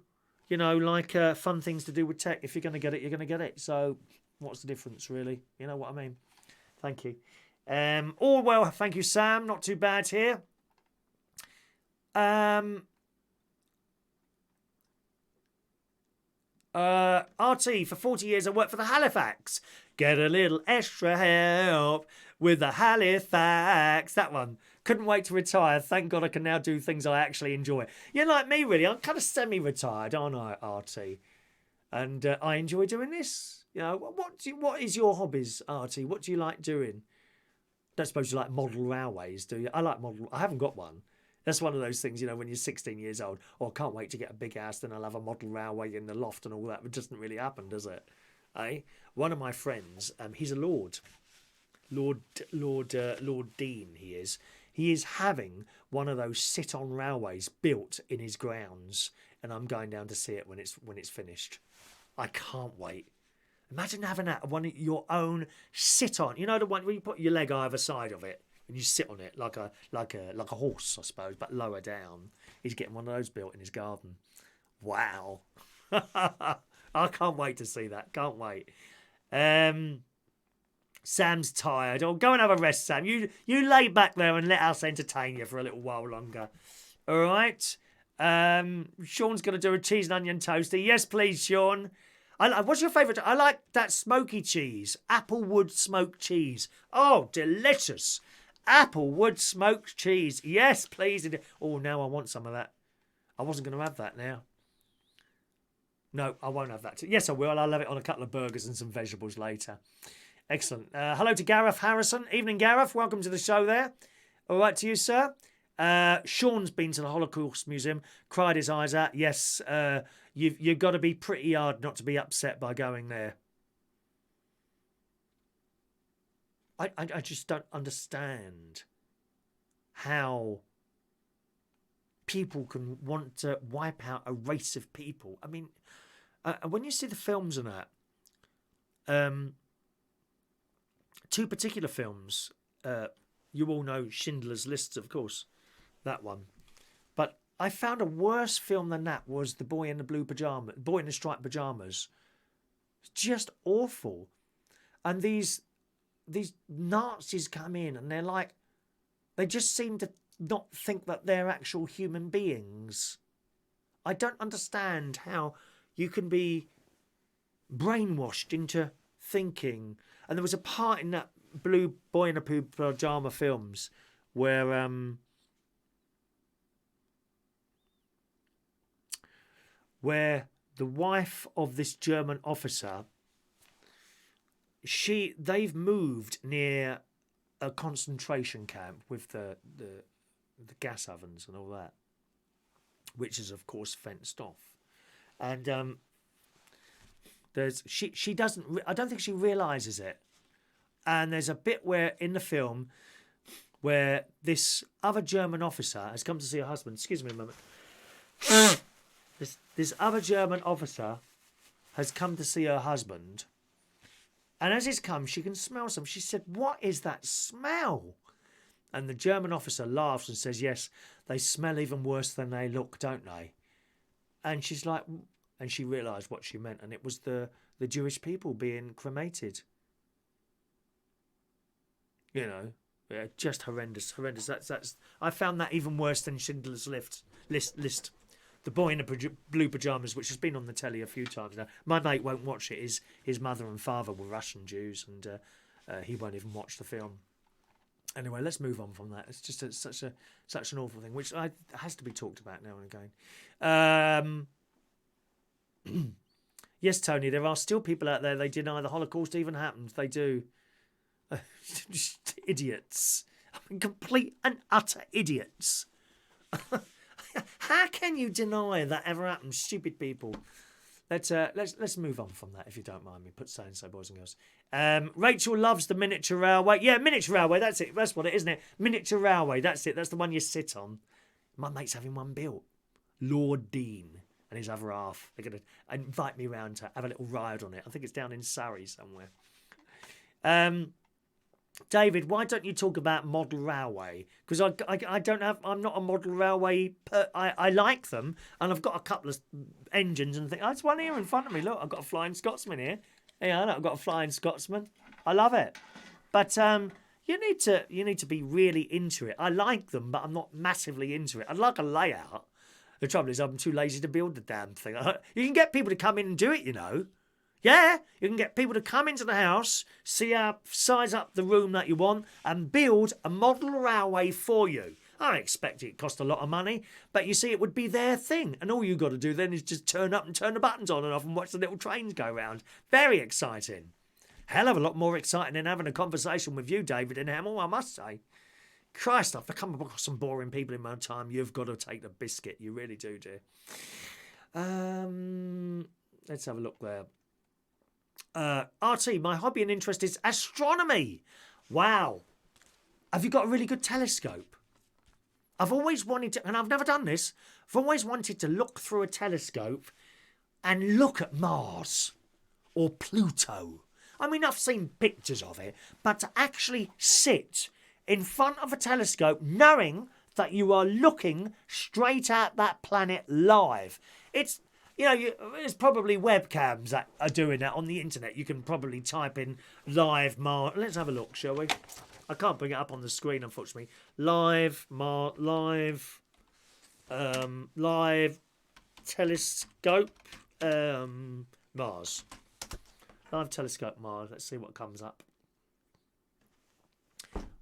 like fun things to do with tech. If you're going to get it, you're going to get it. So what's the difference, really? You know what I mean? Thank you. All well, thank you, Sam. Not too bad here. RT, for 40 years I worked for the Halifax. Get a little extra help with the Halifax. That one. Couldn't wait to retire. Thank God I can now do things I actually enjoy. You're like me, really. I'm kind of semi-retired, aren't I, RT? And I enjoy doing this. What is your hobbies, RT? What do you like doing? Don't suppose you like model railways, do you? I like model. I haven't got one. That's one of those things, when you're 16 years old. Oh, I can't wait to get a big house, then I'll have a model railway in the loft and all that. It doesn't really happen, does it? One of my friends, he's a lord. Lord Dean, he is. He is having one of those sit-on railways built in his grounds. And I'm going down to see it when it's finished. I can't wait. Imagine having that, one of your own sit-on. You know the one where you put your leg either side of it? And you sit on it like a horse, I suppose, but lower down. He's getting one of those built in his garden. Wow. I can't wait to see that. Can't wait. Sam's tired. Oh, go and have a rest, Sam. You lay back there and let us entertain you for a little while longer. All right. Sean's going to do a cheese and onion toasty. Yes, please, Sean. What's your favourite? I like that smoky cheese. Applewood smoked cheese. Oh, delicious. Applewood smoked cheese. Yes, please. Oh, now I want some of that. I wasn't going to have that now. No, I won't have that. Yes, I will. I'll have it on a couple of burgers and some vegetables later. Excellent. Hello to Gareth Harrison. Evening, Gareth. Welcome to the show there. All right to you, sir. Sean's been to the Holocaust Museum, cried his eyes out. Yes, you've got to be pretty hard not to be upset by going there. I just don't understand how people can want to wipe out a race of people. I mean, when you see the films and that, two particular films, you all know Schindler's List, of course, that one. But I found a worse film than that was The Boy in the Striped Pajamas. It's just awful. And these Nazis come in and they just seem to not think that they're actual human beings. I don't understand how you can be brainwashed into thinking. And there was a part in that Blue Boy in a Pajama films where the wife of this German officer, they've moved near a concentration camp with the gas ovens and all that, which is of course fenced off. And she doesn't. I don't think she realizes it. And there's a bit where in the film where this other German officer has come to see her husband. Excuse me a moment. This other German officer has come to see her husband, and as he's come, she can smell some. She said, "What is that smell?" And the German officer laughs and says, "Yes, they smell even worse than they look, don't they?" And she's like, and she realised what she meant, and it was the Jewish people being cremated. You know, yeah, just horrendous. That's. I found that even worse than Schindler's List. The Boy in the Blue Pyjamas, which has been on the telly a few times now. My mate won't watch it. His mother and father were Russian Jews, and he won't even watch the film. Anyway, let's move on from that. It's just such an awful thing, which has to be talked about now and again. Yes, Tony, there are still people out there, they deny the Holocaust even happened. They do. Just idiots. I mean, complete and utter idiots. How can you deny that ever happened? Stupid people. Let's move on from that, if you don't mind me. Put saying so, boys and girls. Rachel loves the miniature railway. Yeah, miniature railway. That's it. That's what it is, isn't it? Miniature railway. That's it. That's the one you sit on. My mate's having one built. Lord Dean and his other half. They're going to invite me round to have a little ride on it. I think it's down in Surrey somewhere. David, why don't you talk about model railway? Because I don't have. I'm not a model railway. I like them, and I've got a couple of engines and things. There's one here in front of me. Look, I've got a Flying Scotsman here. Yeah, I've got a Flying Scotsman. I love it, but you need to be really into it. I like them, but I'm not massively into it. I like a layout. The trouble is, I'm too lazy to build the damn thing. You can get people to come in and do it, you know. Yeah, you can get people to come into the house, size up the room that you want, and build a model railway for you. I expect it cost a lot of money, but you see, it would be their thing. And all you've got to do then is just turn up and turn the buttons on and off and watch the little trains go round. Very exciting. Hell of a lot more exciting than having a conversation with you, David and Hamill, I must say. Christ, I've come across some boring people in my time. You've got to take the biscuit. You really do, dear. Let's have a look there. RT, my hobby and interest is astronomy. Wow. Have you got a really good telescope? I've always wanted to, and I've never done this, I've always wanted to look through a telescope and look at Mars or Pluto. I mean, I've seen pictures of it, but to actually sit in front of a telescope knowing that you are looking straight at that planet live. It's, you know, there's probably webcams that are doing that on the internet. You can probably type in live Mars. Let's have a look, shall we? I can't bring it up on the screen, unfortunately. Live telescope Mars. Live telescope Mars. Let's see what comes up.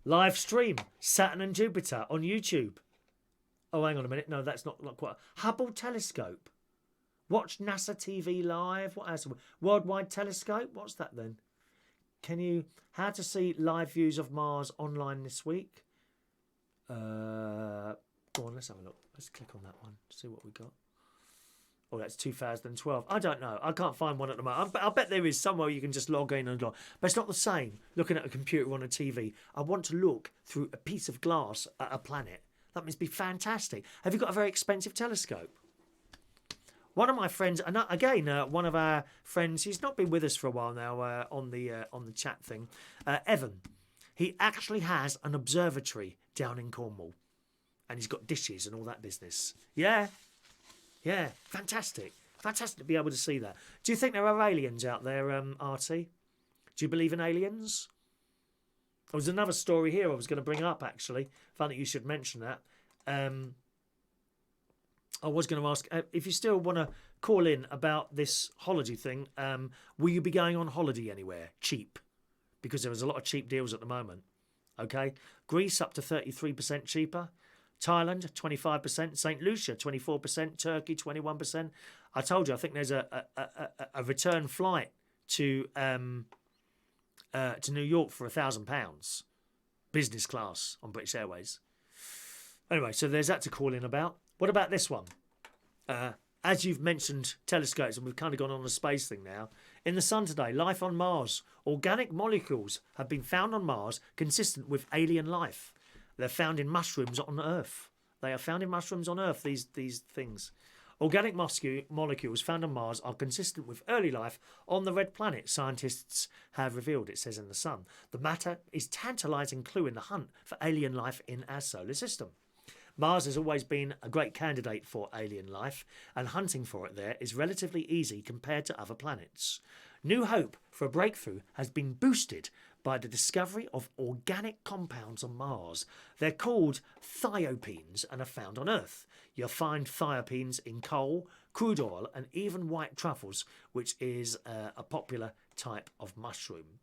Live stream Saturn and Jupiter on YouTube. Oh, hang on a minute. No, that's not quite. Hubble telescope. Watch NASA TV live. What else? Worldwide telescope. What's that then? How to see live views of Mars online this week? Go on, let's have a look. Let's click on that one. See what we got. Oh, that's 2012. I don't know. I can't find one at the moment. I bet there is somewhere you can just log in and log. But it's not the same looking at a computer on a TV. I want to look through a piece of glass at a planet. That must be fantastic. Have you got a very expensive telescope? One of my friends, and again, one of our friends, he's not been with us for a while now on the chat thing, Evan. He actually has an observatory down in Cornwall. And he's got dishes and all that business. Yeah. Yeah, fantastic. Fantastic to be able to see that. Do you think there are aliens out there, RT? Do you believe in aliens? There was another story here I was going to bring up, actually. Funny you should mention that. I was going to ask, if you still want to call in about this holiday thing, will you be going on holiday anywhere? Cheap. Because there is a lot of cheap deals at the moment. Okay? Greece up to 33% cheaper. Thailand, 25%. St. Lucia, 24%. Turkey, 21%. I told you, I think there's a return flight to New York for £1,000. Business class on British Airways. Anyway, so there's that to call in about. What about this one? As you've mentioned telescopes, and we've kind of gone on a space thing now. In the sun today, life on Mars. Organic molecules have been found on Mars consistent with alien life. They're found in mushrooms on Earth. They are found in mushrooms on Earth, these things. Organic molecules found on Mars are consistent with early life on the red planet, scientists have revealed, it says in The Sun. The matter is tantalising clue in the hunt for alien life in our solar system. Mars has always been a great candidate for alien life, and hunting for it there is relatively easy compared to other planets. New hope for a breakthrough has been boosted by the discovery of organic compounds on Mars. They're called thiopenes and are found on Earth. You'll find thiopenes in coal, crude oil, and even white truffles, which is a popular type of mushroom.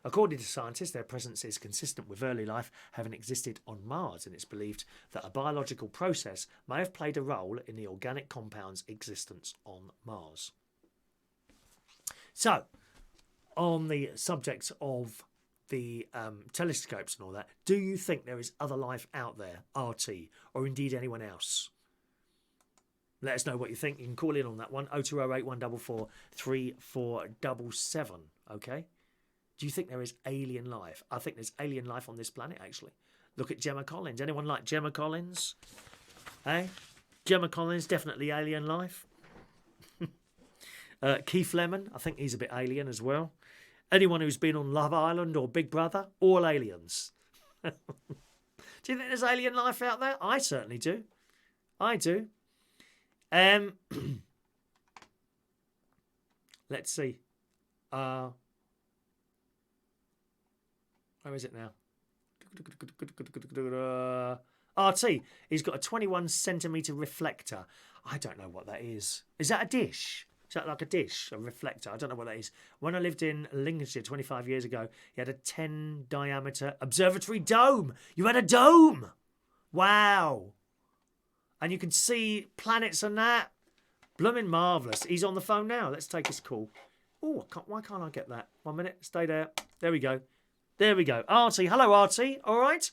According to scientists, their presence is consistent with early life having existed on Mars, and it's believed that a biological process may have played a role in the organic compound's existence on Mars. So, on the subject of the telescopes and all that, do you think there is other life out there, RT, or indeed anyone else? Let us know what you think. You can call in on that one, 0208 144 3477, okay? Do you think there is alien life? I think there's alien life on this planet, actually. Look at Gemma Collins. Anyone like Gemma Collins? Hey? Gemma Collins, definitely alien life. Keith Lemon, I think he's a bit alien as well. Anyone who's been on Love Island or Big Brother, all aliens. Do you think there's alien life out there? I certainly do. I do. Let's see. Where is it now? RT. He's got a 21 centimetre reflector. I don't know what that is. Is that a dish? Is that like a dish, a reflector? I don't know what that is. When I lived in Lincolnshire 25 years ago, he had a 10 diameter observatory dome. You had a dome. Wow. And you can see planets and that. Blooming marvellous. He's on the phone now. Let's take his call. Oh, why can't I get that? 1 minute. Stay there. There we go. There we go. Artie. Hello, Artie. All right?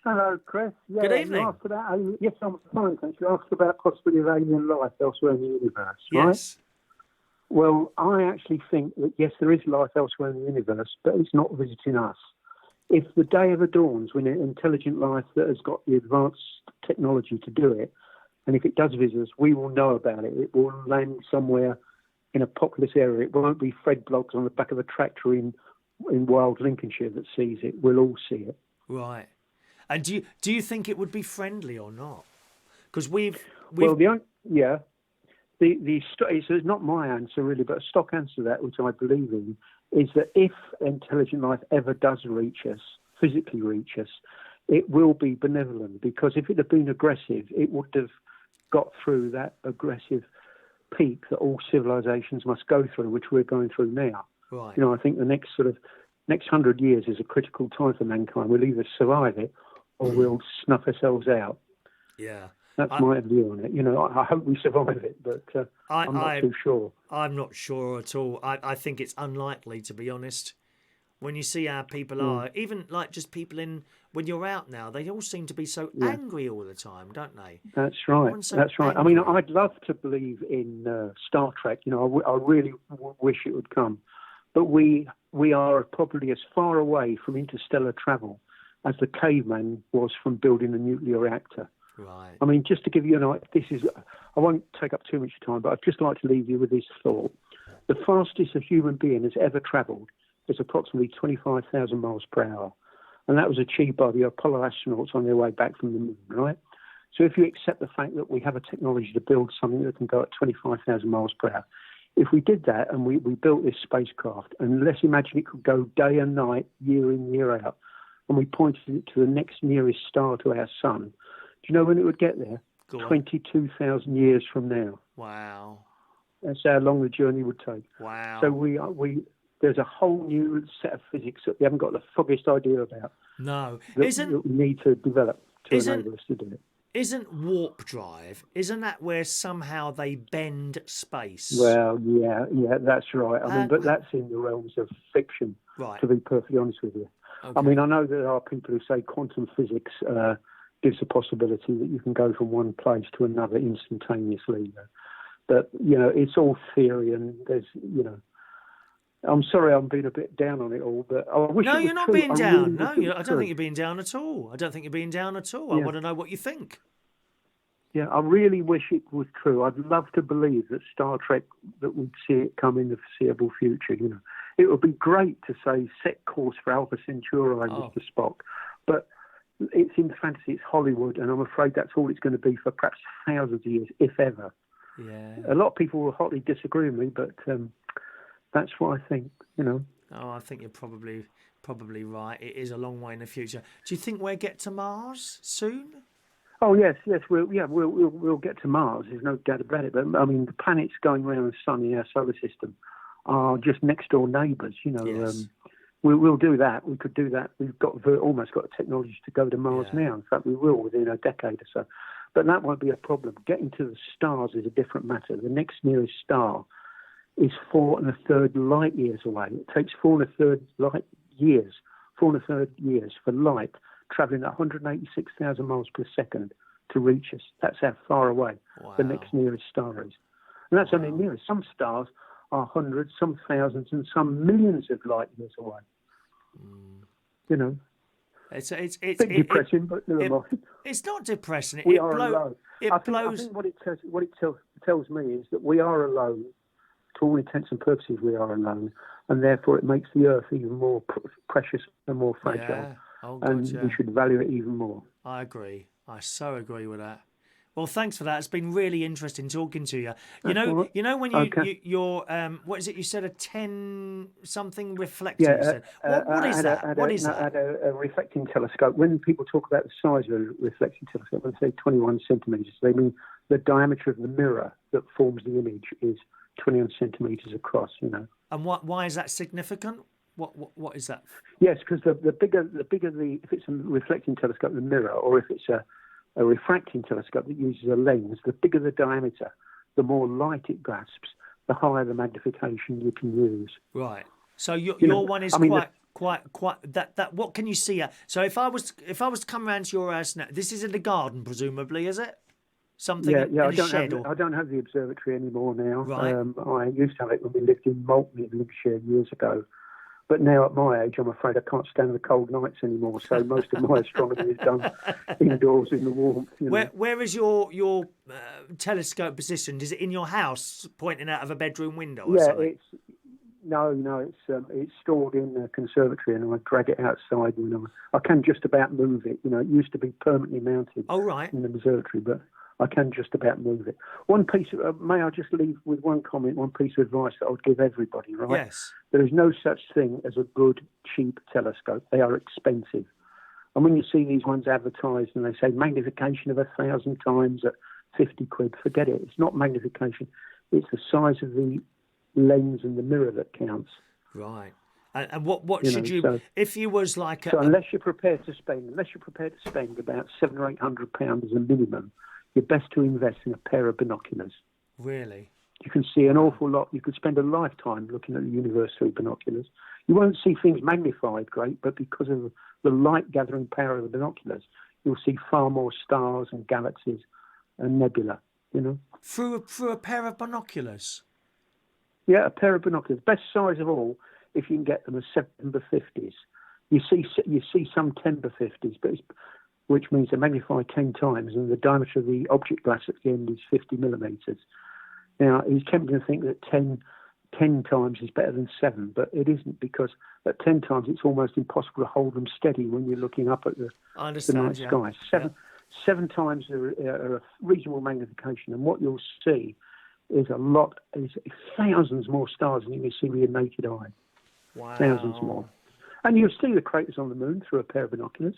Hello, Chris. Yeah, good evening. You asked about, yes, I'm fine, thanks. You asked about possibility of alien life elsewhere in the universe, right? Yes. Well, I actually think that, yes, there is life elsewhere in the universe, but it's not visiting us. If the day ever dawns when an intelligent life that has got the advanced technology to do it, and if it does visit us, we will know about it. It will land somewhere in a populous area. It won't be Fred Bloggs on the back of a tractor in wild Lincolnshire that sees it. We'll all see it. Right. And do you think it would be friendly or not? Because it's not my answer really, but a stock answer to that, which I believe in, is that if intelligent life ever does reach us, physically reach us, it will be benevolent, because if it had been aggressive, it would have got through that aggressive peak that all civilizations must go through, which we're going through now. Right. You know, I think the next 100 years is a critical time for mankind. We'll either survive it or we'll snuff ourselves out. Yeah. That's my view on it. You know, I hope we survive it, but I'm not too sure. I'm not sure at all. I think it's unlikely, to be honest. When you see how people are, even like just people when you're out now, they all seem to be so angry all the time, don't they? That's right. That's right. I mean, I'd love to believe in Star Trek. You know, I really wish it would come. But we are probably as far away from interstellar travel as the caveman was from building a nuclear reactor. Right. I mean, just to give you an idea, I won't take up too much time, but I'd just like to leave you with this thought. The fastest a human being has ever travelled is approximately 25,000 miles per hour. And that was achieved by the Apollo astronauts on their way back from the moon, right? So if you accept the fact that we have a technology to build something that can go at 25,000 miles per hour, if we did that and we built this spacecraft, and let's imagine it could go day and night, year in, year out, and we pointed it to the next nearest star to our sun, do you know when it would get there? 22,000 years from now. Wow. That's how long the journey would take. Wow. So there's a whole new set of physics that we haven't got the foggiest idea about. No. That we need to develop to enable us to do it. Isn't warp drive, isn't that where somehow they bend space? Well, yeah, that's right. I mean, but that's in the realms of fiction, right, to be perfectly honest with you. Okay. I mean, I know there are people who say quantum physics gives a possibility that you can go from one place to another instantaneously. But, you know, it's all theory, and there's, you know, I'm sorry, I'm being a bit down on it all, but I wish No, it was you're not true. being I down. really No, wish it was I don't true. think you're being down at all. I don't think you're being down at all. I Yeah. want to know what you think. Yeah, I really wish it was true. I'd love to believe that Star Trek, that we'd see it come in the foreseeable future. You know, it would be great to say set course for Alpha Centauri, Mr. Spock, but it's in fantasy. It's Hollywood, and I'm afraid that's all it's going to be for perhaps thousands of years, if ever. Yeah. A lot of people will hotly disagree with me, but that's what I think. You know. Oh, I think you're probably right. It is a long way in the future. Do you think we'll get to Mars soon? Oh yes, we'll get to Mars. There's no doubt about it. But I mean, the planets going around the sun in our solar system are just next door neighbours. You know, Yes. we'll do that. We could do that. We've almost got the technology to go to Mars now. In fact, we will within a decade or so. But that won't be a problem. Getting to the stars is a different matter. The next nearest star is 4 1/3 light years away. It takes 4 1/3 years for light travelling at 186,000 miles per second to reach us. That's how far away the next nearest star is. And that's only nearest. Some stars are hundreds, some thousands, and some millions of light years away. You know. It's depressing, but never mind. It's not depressing. We are alone. It I blows. think what it tells me is that we are alone. To all intents and purposes, we are alone, and therefore it makes the Earth even more precious and more fragile. Yeah. Oh, God, and we should value it even more. I agree. I so agree with that. Well, thanks for that. It's been really interesting talking to you. You know when you're what is it? You said a 10 something reflector. Yeah, you said. What is that? What is that? I had a reflecting telescope. When people talk about the size of a reflecting telescope, when they say 21 centimetres, they mean the diameter of the mirror that forms the image is 21 centimetres across. You know. And why is that significant? What is that? Yes, because the bigger if it's a reflecting telescope, the mirror, or if it's a refracting telescope that uses a lens, the bigger the diameter, the more light it grasps, the higher the magnification you can use. Right. So your one is quite that. What can you see? So if I was to come around to your house now, this is in the garden, presumably, is it? Something in a shed? I don't have the observatory anymore now. Right. I used to have it when we lived in Malton in Lincolnshire years ago. But now at my age, I'm afraid I can't stand the cold nights anymore. So most of my astronomy is done indoors in the warmth. You know. Where is your telescope positioned? Is it in your house, pointing out of a bedroom window? Or something? It's stored in the conservatory, and I drag it outside when I can just about move it. You know, it used to be permanently mounted in the observatory, but I can just about move it. One piece, may I just leave with one comment, one piece of advice that I would give everybody, right? Yes. There is no such thing as a good, cheap telescope. They are expensive. And when you see these ones advertised and they say magnification of 1,000 times at 50 quid, forget it. It's not magnification. It's the size of the lens and the mirror that counts. Right. And what should you, so, if you was like so unless you're prepared to spend about £700 or £800 as a minimum, you're best to invest in a pair of binoculars. Really? You can see an awful lot. You could spend a lifetime looking at the universe through binoculars. You won't see things magnified great, but because of the light-gathering power of the binoculars, you'll see far more stars and galaxies and nebula, you know. Through a pair of binoculars? Yeah, a pair of binoculars. Best size of all, if you can get them, are 7x50s. You see some 10x50s, but which means they're magnified 10 times, and the diameter of the object glass at the end is 50 millimetres. Now, it's tempting to think that 10 times is better than 7, but it isn't, because at 10 times it's almost impossible to hold them steady when you're looking up at the night sky. Seven times are a reasonable magnification, and what you'll see is thousands more stars than you can see with your naked eye. Wow. Thousands more. And you'll see the craters on the moon through a pair of binoculars.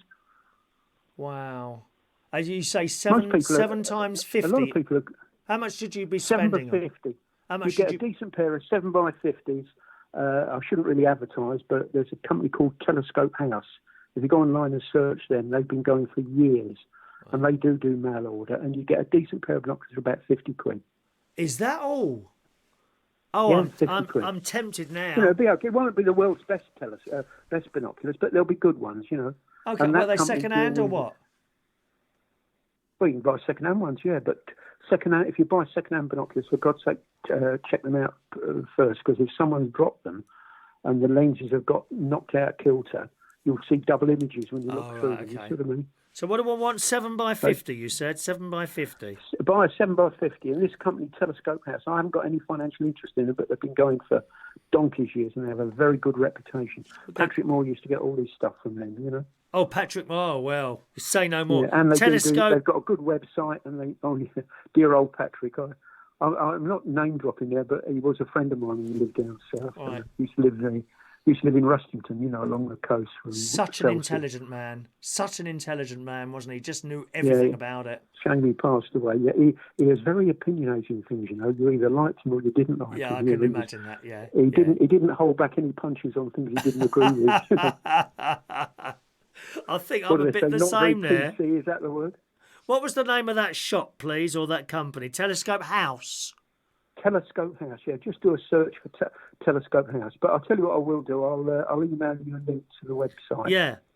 Wow. As you say, seven times 50. A lot of people are... How much should you be spending? 7x50. How much you get a decent pair of 7x50s. I shouldn't really advertise, but there's a company called Telescope House. If you go online and search them, they've been going for years. Right. And they do mail order, and you get a decent pair of binoculars for about 50 quid. Is that all? Oh, yeah, I'm tempted now. You know, it won't be the world's best binoculars, but they'll be good ones, you know. Okay, well, are they second-hand or what? Well, you can buy second-hand ones, yeah, but if you buy second-hand binoculars, for God's sake, check them out first, because if someone's dropped them, and the lenses have got knocked out kilter, you'll see double images when you look through them. You see what I mean? So what do I want? 7x50, you said? 7x50. Buy a 7x50. And this company, Telescope House, I haven't got any financial interest in it, but they've been going for donkey's years and they have a very good reputation. Patrick Moore used to get all this stuff from them, you know. Oh, Patrick Moore, well, say no more. Yeah, and Telescope. they've got a good website, and dear old Patrick. I'm not name dropping there, but he was a friend of mine when he lived down south. Right. He used to live in Rustington, you know, along the coast. Such an intelligent man, wasn't he? Just knew everything about it. Shame he passed away. Yeah, he was very opinionated in things. You know, you either liked him or you didn't like him. Yeah, I can imagine that. Yeah, he didn't hold back any punches on things he didn't agree with. You know? I think I'm a bit the same there. PC, is that the word? What was the name of that shop, please, or that company? Telescope House. Telescope House, yeah. Just do a search for Telescope House. But I'll tell you what I will do. I'll email you a link to the website.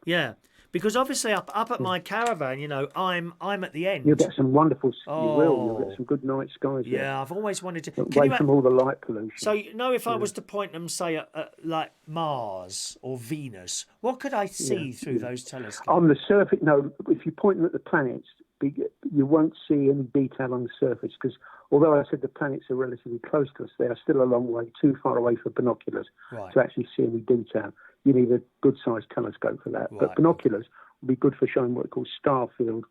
Yeah. Because obviously up at my caravan, you know, I'm at the end. You'll get some wonderful. You'll get some good night skies. Yeah, there. I've always wanted to. Away from all the light pollution. So, you know, if I was to point them, say, at like Mars or Venus, what could I see through those telescopes? On the surface, no. If you point them at the planets, you won't see any detail on the surface because although I said the planets are relatively close to us, they are still a long way too far away for binoculars to actually see any detail. You need a good-sized telescope for that. Right. But binoculars will be good for showing what we call star fields,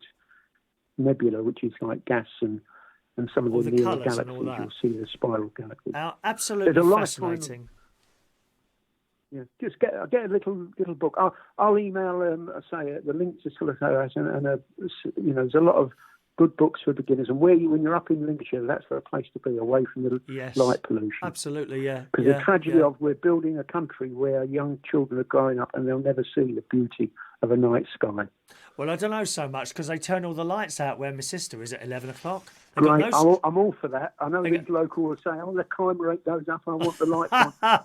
nebula, which is like gas and some of the near galaxies. You'll see the spiral galaxies. Absolutely fascinating. Yeah, just get a little book. I'll email the link to Telescope and there's a lot of good books for beginners. And when you're up in Lincolnshire, that's a place to be, away from the light pollution. Absolutely, yeah. Because the tragedy of we're building a country where young children are growing up and they'll never see the beauty of a night sky. Well, I don't know so much because they turn all the lights out where my sister is at 11 o'clock. Great, I'm all for that. I know these local will say, the crime rate goes up, I want the lights on.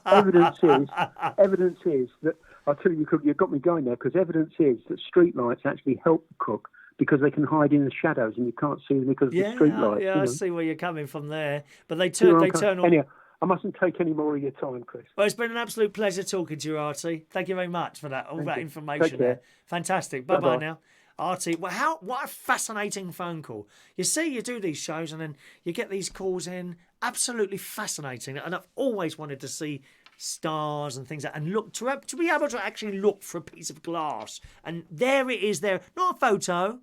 Evidence is that, I'll tell you, you've got me going there, because evidence is that street lights actually help the cook because they can hide in the shadows and you can't see them because of the street lights. Yeah, I see where you're coming from there. But they turn all... Anyway, I mustn't take any more of your time, Chris. Well, it's been an absolute pleasure talking to you, Artie. Thank you very much for that, that information there. Fantastic. Bye-bye now. Artie, what a fascinating phone call. You see, you do these shows and then you get these calls in. Absolutely fascinating. And I've always wanted to see stars and things like that, and look to be able to actually look for a piece of glass. And there it is there. Not a photo,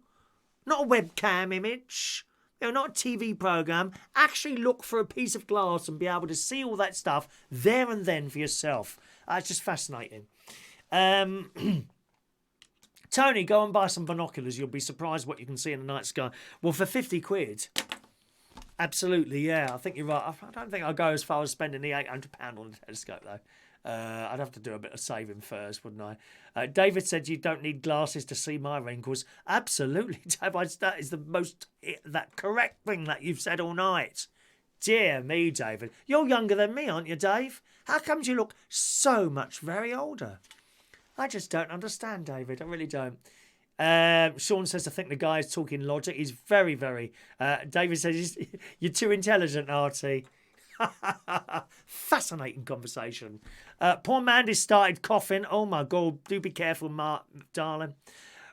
not a webcam image, not a TV programme. Actually look for a piece of glass and be able to see all that stuff there and then for yourself. It's just fascinating. Tony, go and buy some binoculars. You'll be surprised what you can see in the night sky. Well, for 50 quid, absolutely, yeah. I think you're right. I don't think I'll go as far as spending the £800 on a telescope, though. I'd have to do a bit of saving first, wouldn't I? David said you don't need glasses to see my wrinkles. Absolutely, David. That is that correct thing that you've said all night. Dear me, David. You're younger than me, aren't you, Dave? How comes you look so much very older? I just don't understand, David. I really don't. Sean says, I think the guy is talking logic. He's very, very... David says, you're too intelligent, Artie. Fascinating conversation. Poor Mandy started coughing. Oh, my God. Do be careful, darling.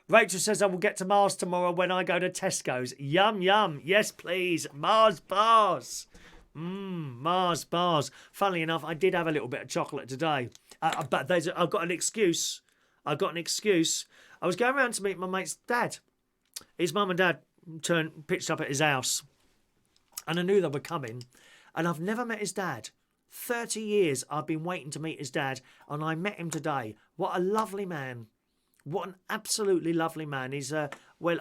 Rachel says, I will get to Mars tomorrow when I go to Tesco's. Yum, yum. Yes, please. Mars bars. Mars bars. Funnily enough, I did have a little bit of chocolate today. But I've got an excuse. I was going around to meet my mate's dad. His mum and dad pitched up at his house. And I knew they were coming. And I've never met his dad. 30 years I've been waiting to meet his dad. And I met him today. What a lovely man. What an absolutely lovely man. He's, I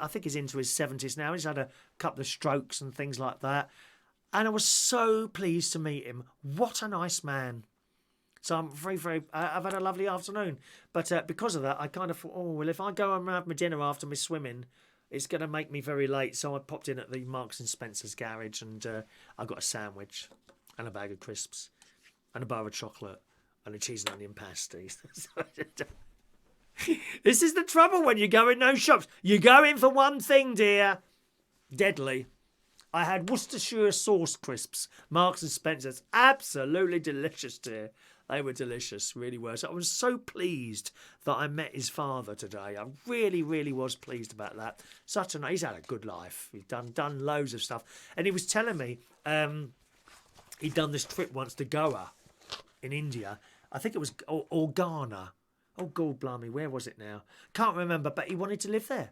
think he's into his 70s now. He's had a couple of strokes and things like that. And I was so pleased to meet him. What a nice man. So I'm very, very... I've had a lovely afternoon. But because of that, I kind of thought, if I go and have my dinner after my swimming, it's going to make me very late. So I popped in at the Marks and Spencer's garage and I got a sandwich and a bag of crisps and a bar of chocolate and a cheese and onion pasty. This is the trouble when you go in those shops. You go in for one thing, dear. Deadly. I had Worcestershire sauce crisps, Marks and Spencer's. Absolutely delicious, dear. They were delicious, really were. So I was so pleased that I met his father today. I really, really was pleased about that. He's had a good life. He's done loads of stuff. And he was telling me he'd done this trip once to Goa in India. I think it was or Ghana. Oh, God blimey, where was it now? Can't remember, but he wanted to live there.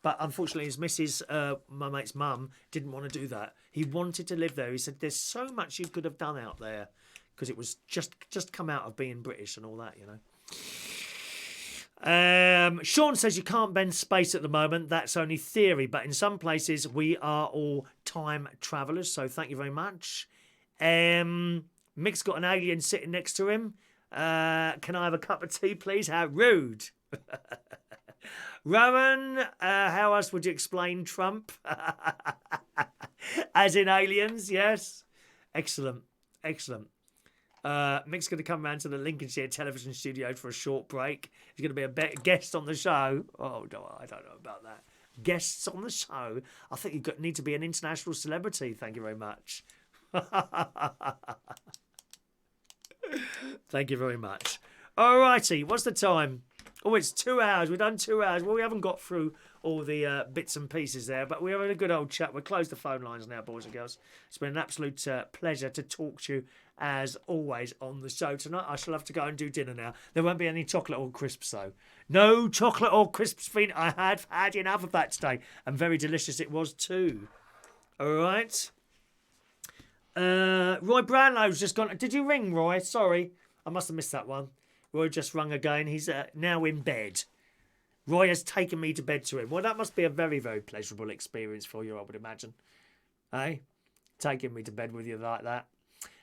But unfortunately, his missus, my mate's mum, didn't want to do that. He wanted to live there. He said, there's so much you could have done out there. Because it was just come out of being British and all that, you know. Sean says you can't bend space at the moment. That's only theory. But in some places, we are all time travellers. So thank you very much. Mick's got an alien sitting next to him. Can I have a cup of tea, please? How rude. Rowan, how else would you explain Trump? As in aliens, yes. Excellent. Mick's going to come round to the Lincolnshire television studio for a short break. He's going to be a guest on the show. Oh, no, I don't know about that. Guests on the show? I think you need to be an international celebrity. Thank you very much. Thank you very much. All righty, what's the time? Oh, it's 2 hours. We've done 2 hours. Well, we haven't got through all the bits and pieces there, but we're having a good old chat. We'll close the phone lines now, boys and girls. It's been an absolute pleasure to talk to you, as always, on the show tonight. I shall have to go and do dinner now. There won't be any chocolate or crisps, though. No chocolate or crisps, Finn. I had had enough of that today, and very delicious it was too. All right. Roy Brownlow's just gone. Did you ring, Roy? Sorry. I must have missed that one. Roy just rung again. He's now in bed. Roy has taken me to bed to him. Well, that must be a very, very pleasurable experience for you, I would imagine. Eh? Taking me to bed with you like that.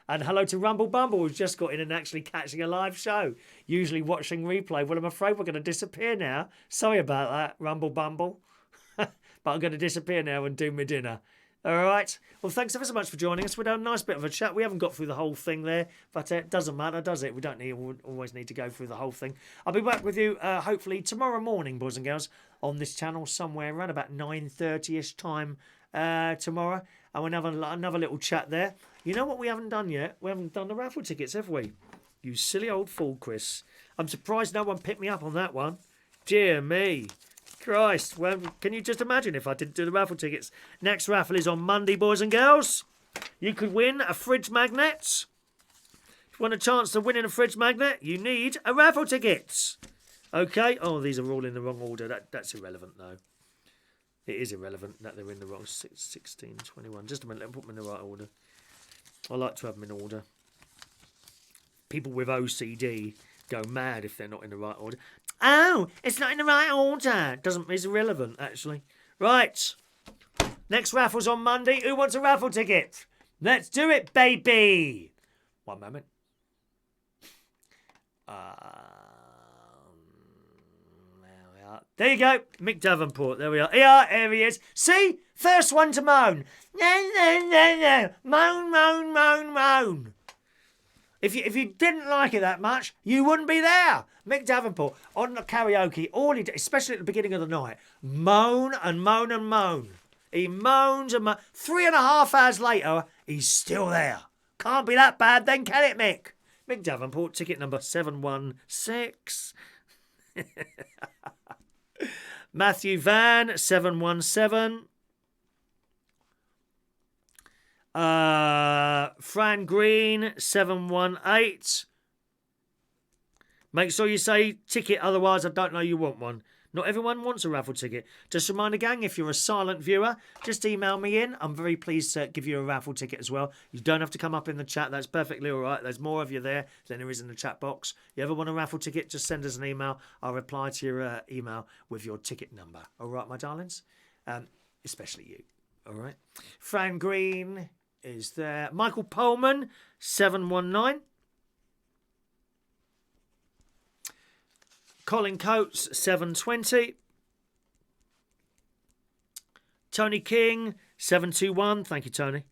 And hello to Rumble Bumble, who's just got in and actually catching a live show. Usually watching replay. Well, I'm afraid we're going to disappear now. Sorry about that, Rumble Bumble. But I'm going to disappear now and do my dinner. All right. Well, thanks ever so much for joining us. We had a nice bit of a chat. We haven't got through the whole thing there, but it doesn't matter, does it? We don't always need to go through the whole thing. I'll be back with you hopefully tomorrow morning, boys and girls, on this channel somewhere around about 9:30ish time tomorrow. And we'll have another little chat there. You know what we haven't done yet? We haven't done the raffle tickets, have we? You silly old fool, Chris. I'm surprised no one picked me up on that one. Dear me. Christ, well, can you just imagine if I didn't do the raffle tickets? Next raffle is on Monday, boys and girls. You could win a fridge magnet. If you want a chance of winning a fridge magnet, you need a raffle ticket. Okay? Oh, these are all in the wrong order. That's irrelevant, though. It is irrelevant that they're in the wrong 16, 21. Just a minute, let me put them in the right order. I like to have them in order. People with OCD go mad if they're not in the right order. Oh, it's not in the right order. It's irrelevant, actually. Right. Next raffle's on Monday. Who wants a raffle ticket? Let's do it, baby. One moment. There we are. There you go. Mick Davenport. There we are. Here he is. See? First one to moan. No. Moan. If you didn't like it that much, you wouldn't be there. Mick Davenport on the karaoke, all he did, especially at the beginning of the night, moan and moan and moan. He moans and moans. 3.5 hours later, he's still there. Can't be that bad then, can it, Mick? Mick Davenport, ticket number 716. Matthew Van, 717. Fran Green, 718. Make sure you say ticket, otherwise I don't know you want one. Not everyone wants a raffle ticket. Just remind the gang, if you're a silent viewer, just email me in. I'm very pleased to give you a raffle ticket as well. You don't have to come up in the chat. That's perfectly all right. There's more of you there than there is in the chat box. You ever want a raffle ticket, just send us an email. I'll reply to your email with your ticket number. All right, my darlings? Especially you. All right? Fran Green is there. Michael Pullman, 719. Colin Coates, 720. Tony King, 721. Thank you, Tony.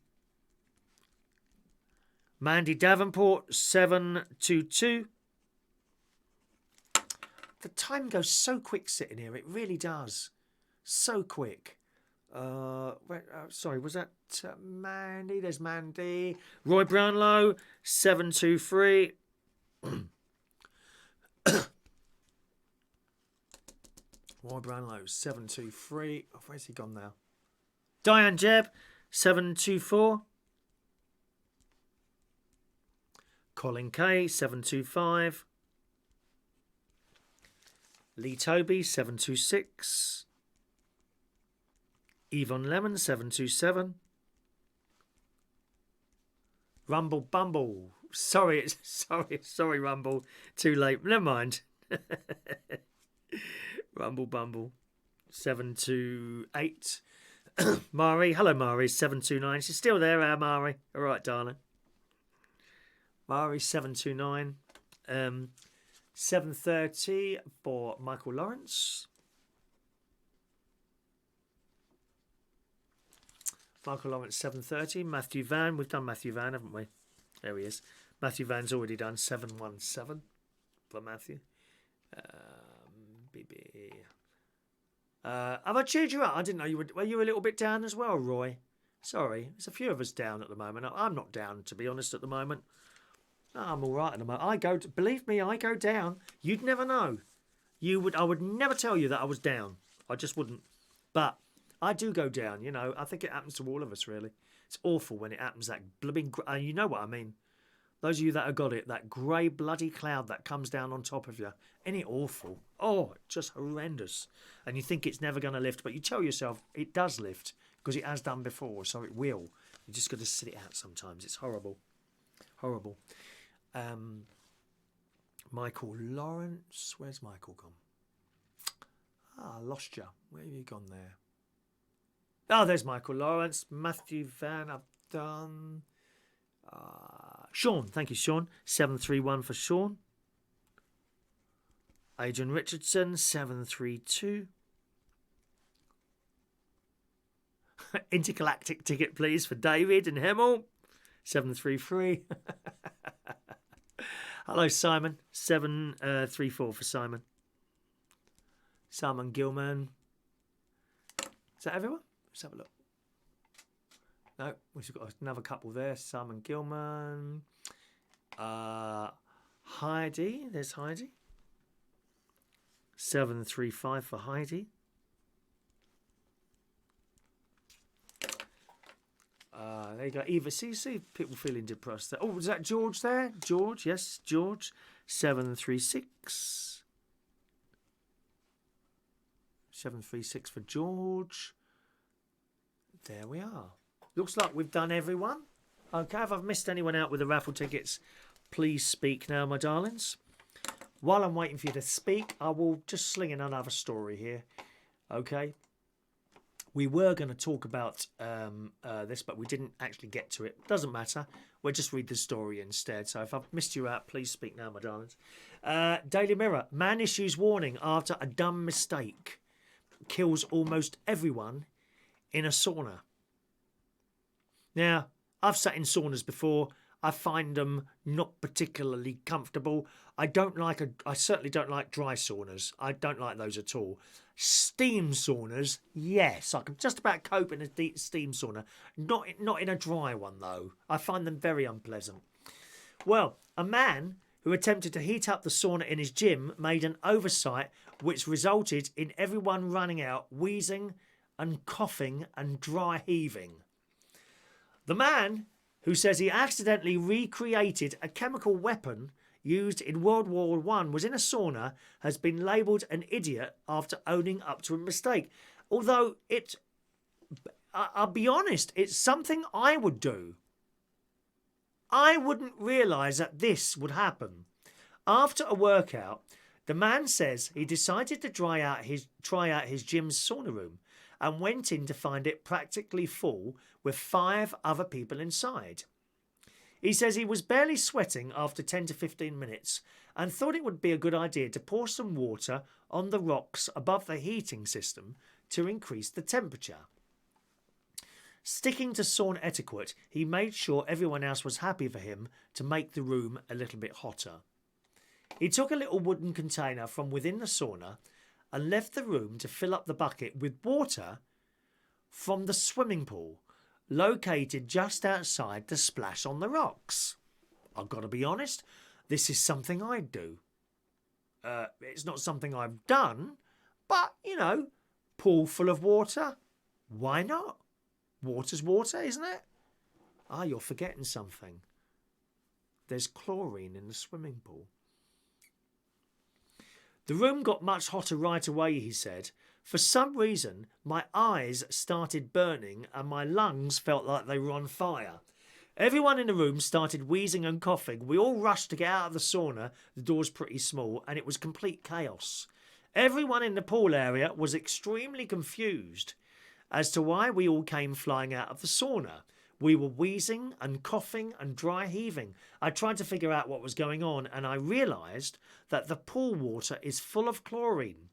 Mandy Davenport, 722. The time goes so quick sitting here. It really does. So quick. Sorry, was that Mandy? There's Mandy. Roy Brownlow, 723. Roy Brownlow, 723. Oh, where's he gone now? Diane Jebb, 724. Colin K, 725. Lee Toby, 726. Yvonne Lemon, 727. Rumble Bumble. Sorry, sorry, Rumble. Too late. Never mind. Rumble Bumble. 728. Mari. Hello, Mari. 729. She's still there, Mari. All right, darling. Mari, 729. 730 for Michael Lawrence. Michael Lawrence, 730. Matthew Van. We've done Matthew Van, haven't we? There he is. Matthew Van's already done 717 for Matthew. BB. Have I cheered you up? I didn't know you were you a little bit down as well, Roy? Sorry. There's a few of us down at the moment. I'm not down, to be honest, at the moment. I'm all right at the moment. Believe me, I go down. You'd never know. I would never tell you that I was down. I just wouldn't. But I do go down, you know. I think it happens to all of us, really. It's awful when it happens, that blooming... you know what I mean. Those of you that have got it, that grey bloody cloud that comes down on top of you. Ain't it awful? Oh, just horrendous. And you think it's never going to lift, but you tell yourself it does lift because it has done before, so it will. You just got to sit it out sometimes. It's horrible. Horrible. Michael Lawrence. Where's Michael gone? I lost you. Where have you gone there? Oh, there's Michael Lawrence. Matthew Van, I've done. Sean, thank you, Sean. 731 for Sean. Adrian Richardson, 732. Intergalactic ticket, please, for David and Hemel. 733. Hello, Simon. 734 for Simon. Simon Gilman. Is that everyone? Let's have a look. No, we've got another couple there. Simon Gilman. Heidi. There's Heidi. 735 for Heidi. There you go. Eva, see people feeling depressed there. Oh, was that George there? George, yes, George. 736. 736 for George. There we are. Looks like we've done everyone. Okay, if I've missed anyone out with the raffle tickets, please speak now, my darlings. While I'm waiting for you to speak, I will just sling in another story here. Okay. We were going to talk about this, but we didn't actually get to it. Doesn't matter. We'll just read the story instead. So if I've missed you out, please speak now, my darlings. Daily Mirror. Man issues warning after a dumb mistake kills almost everyone in a sauna. Now, I've sat in saunas before. I find them not particularly comfortable. I certainly don't like dry saunas. I don't like those at all. Steam saunas, yes, I can just about cope in a deep steam sauna. Not in a dry one, though. I find them very unpleasant. Well, a man who attempted to heat up the sauna in his gym made an oversight which resulted in everyone running out, wheezing and coughing and dry heaving. The man, who says he accidentally recreated a chemical weapon used in World War I, was in a sauna, has been labelled an idiot after owning up to a mistake. Although I'll be honest, it's something I would do. I wouldn't realise that this would happen. After a workout, the man says he decided to try out his gym's sauna room and went in to find it practically full with 5 other people inside. He says he was barely sweating after 10 to 15 minutes and thought it would be a good idea to pour some water on the rocks above the heating system to increase the temperature. Sticking to sauna etiquette, he made sure everyone else was happy for him to make the room a little bit hotter. He took a little wooden container from within the sauna and left the room to fill up the bucket with water from the swimming pool located just outside the splash on the rocks. I've got to be honest, this is something I'd do. It's not something I've done, but, you know, pool full of water, why not? Water's water, isn't it? Ah, you're forgetting something. There's chlorine in the swimming pool. The room got much hotter right away, he said. For some reason, my eyes started burning and my lungs felt like they were on fire. Everyone in the room started wheezing and coughing. We all rushed to get out of the sauna. The door's pretty small, and it was complete chaos. Everyone in the pool area was extremely confused as to why we all came flying out of the sauna. We were wheezing and coughing and dry heaving. I tried to figure out what was going on, and I realised that the pool water is full of chlorine.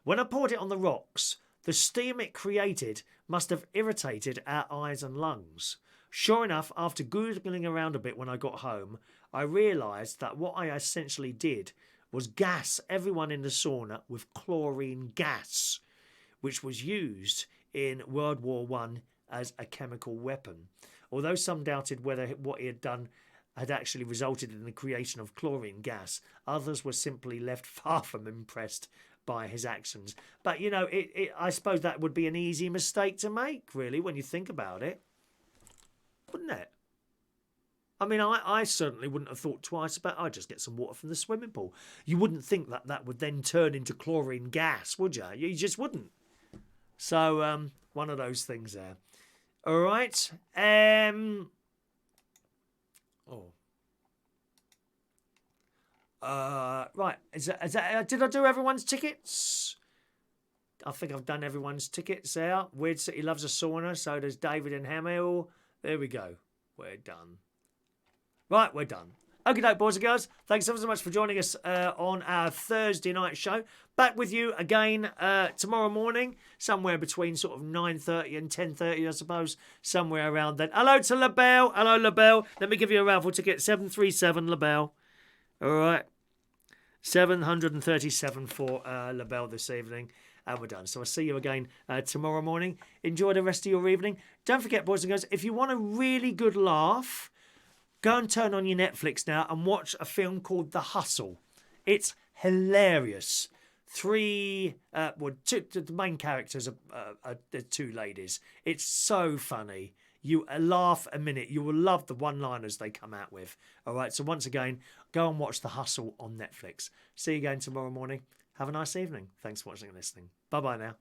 When I poured it on the rocks, the steam it created must have irritated our eyes and lungs. Sure enough, after Googling around a bit when I got home, I realised that what I essentially did was gas everyone in the sauna with chlorine gas, which was used in World War I as a chemical weapon. Although some doubted whether what he had done had actually resulted in the creation of chlorine gas, others were simply left far from impressed by his actions. But, you know, I suppose that would be an easy mistake to make, really, when you think about it. Wouldn't it? I mean, I certainly wouldn't have thought twice about, I'd just get some water from the swimming pool. You wouldn't think that that would then turn into chlorine gas, would you? You just wouldn't. So, one of those things there. All right. Right. Did I do everyone's tickets? I think I've done everyone's tickets there. Weird City loves a sauna, so does David and Hamill. There we go. We're done. Right, we're done. Okay, doke, boys and girls. Thanks ever so much for joining us on our Thursday night show. Back with you again tomorrow morning, somewhere between sort of 9:30 and 10:30, I suppose, somewhere around then. Hello to LaBelle. Hello, LaBelle. Let me give you a raffle ticket. 737 LaBelle. All right. 737 for LaBelle this evening. And we're done. So I'll see you again tomorrow morning. Enjoy the rest of your evening. Don't forget, boys and girls, if you want a really good laugh, go and turn on your Netflix now and watch a film called The Hustle. It's hilarious. The main characters are two ladies. It's so funny. You laugh a minute. You will love the one-liners they come out with. All right, so once again, go and watch The Hustle on Netflix. See you again tomorrow morning. Have a nice evening. Thanks for watching and listening. Bye-bye now.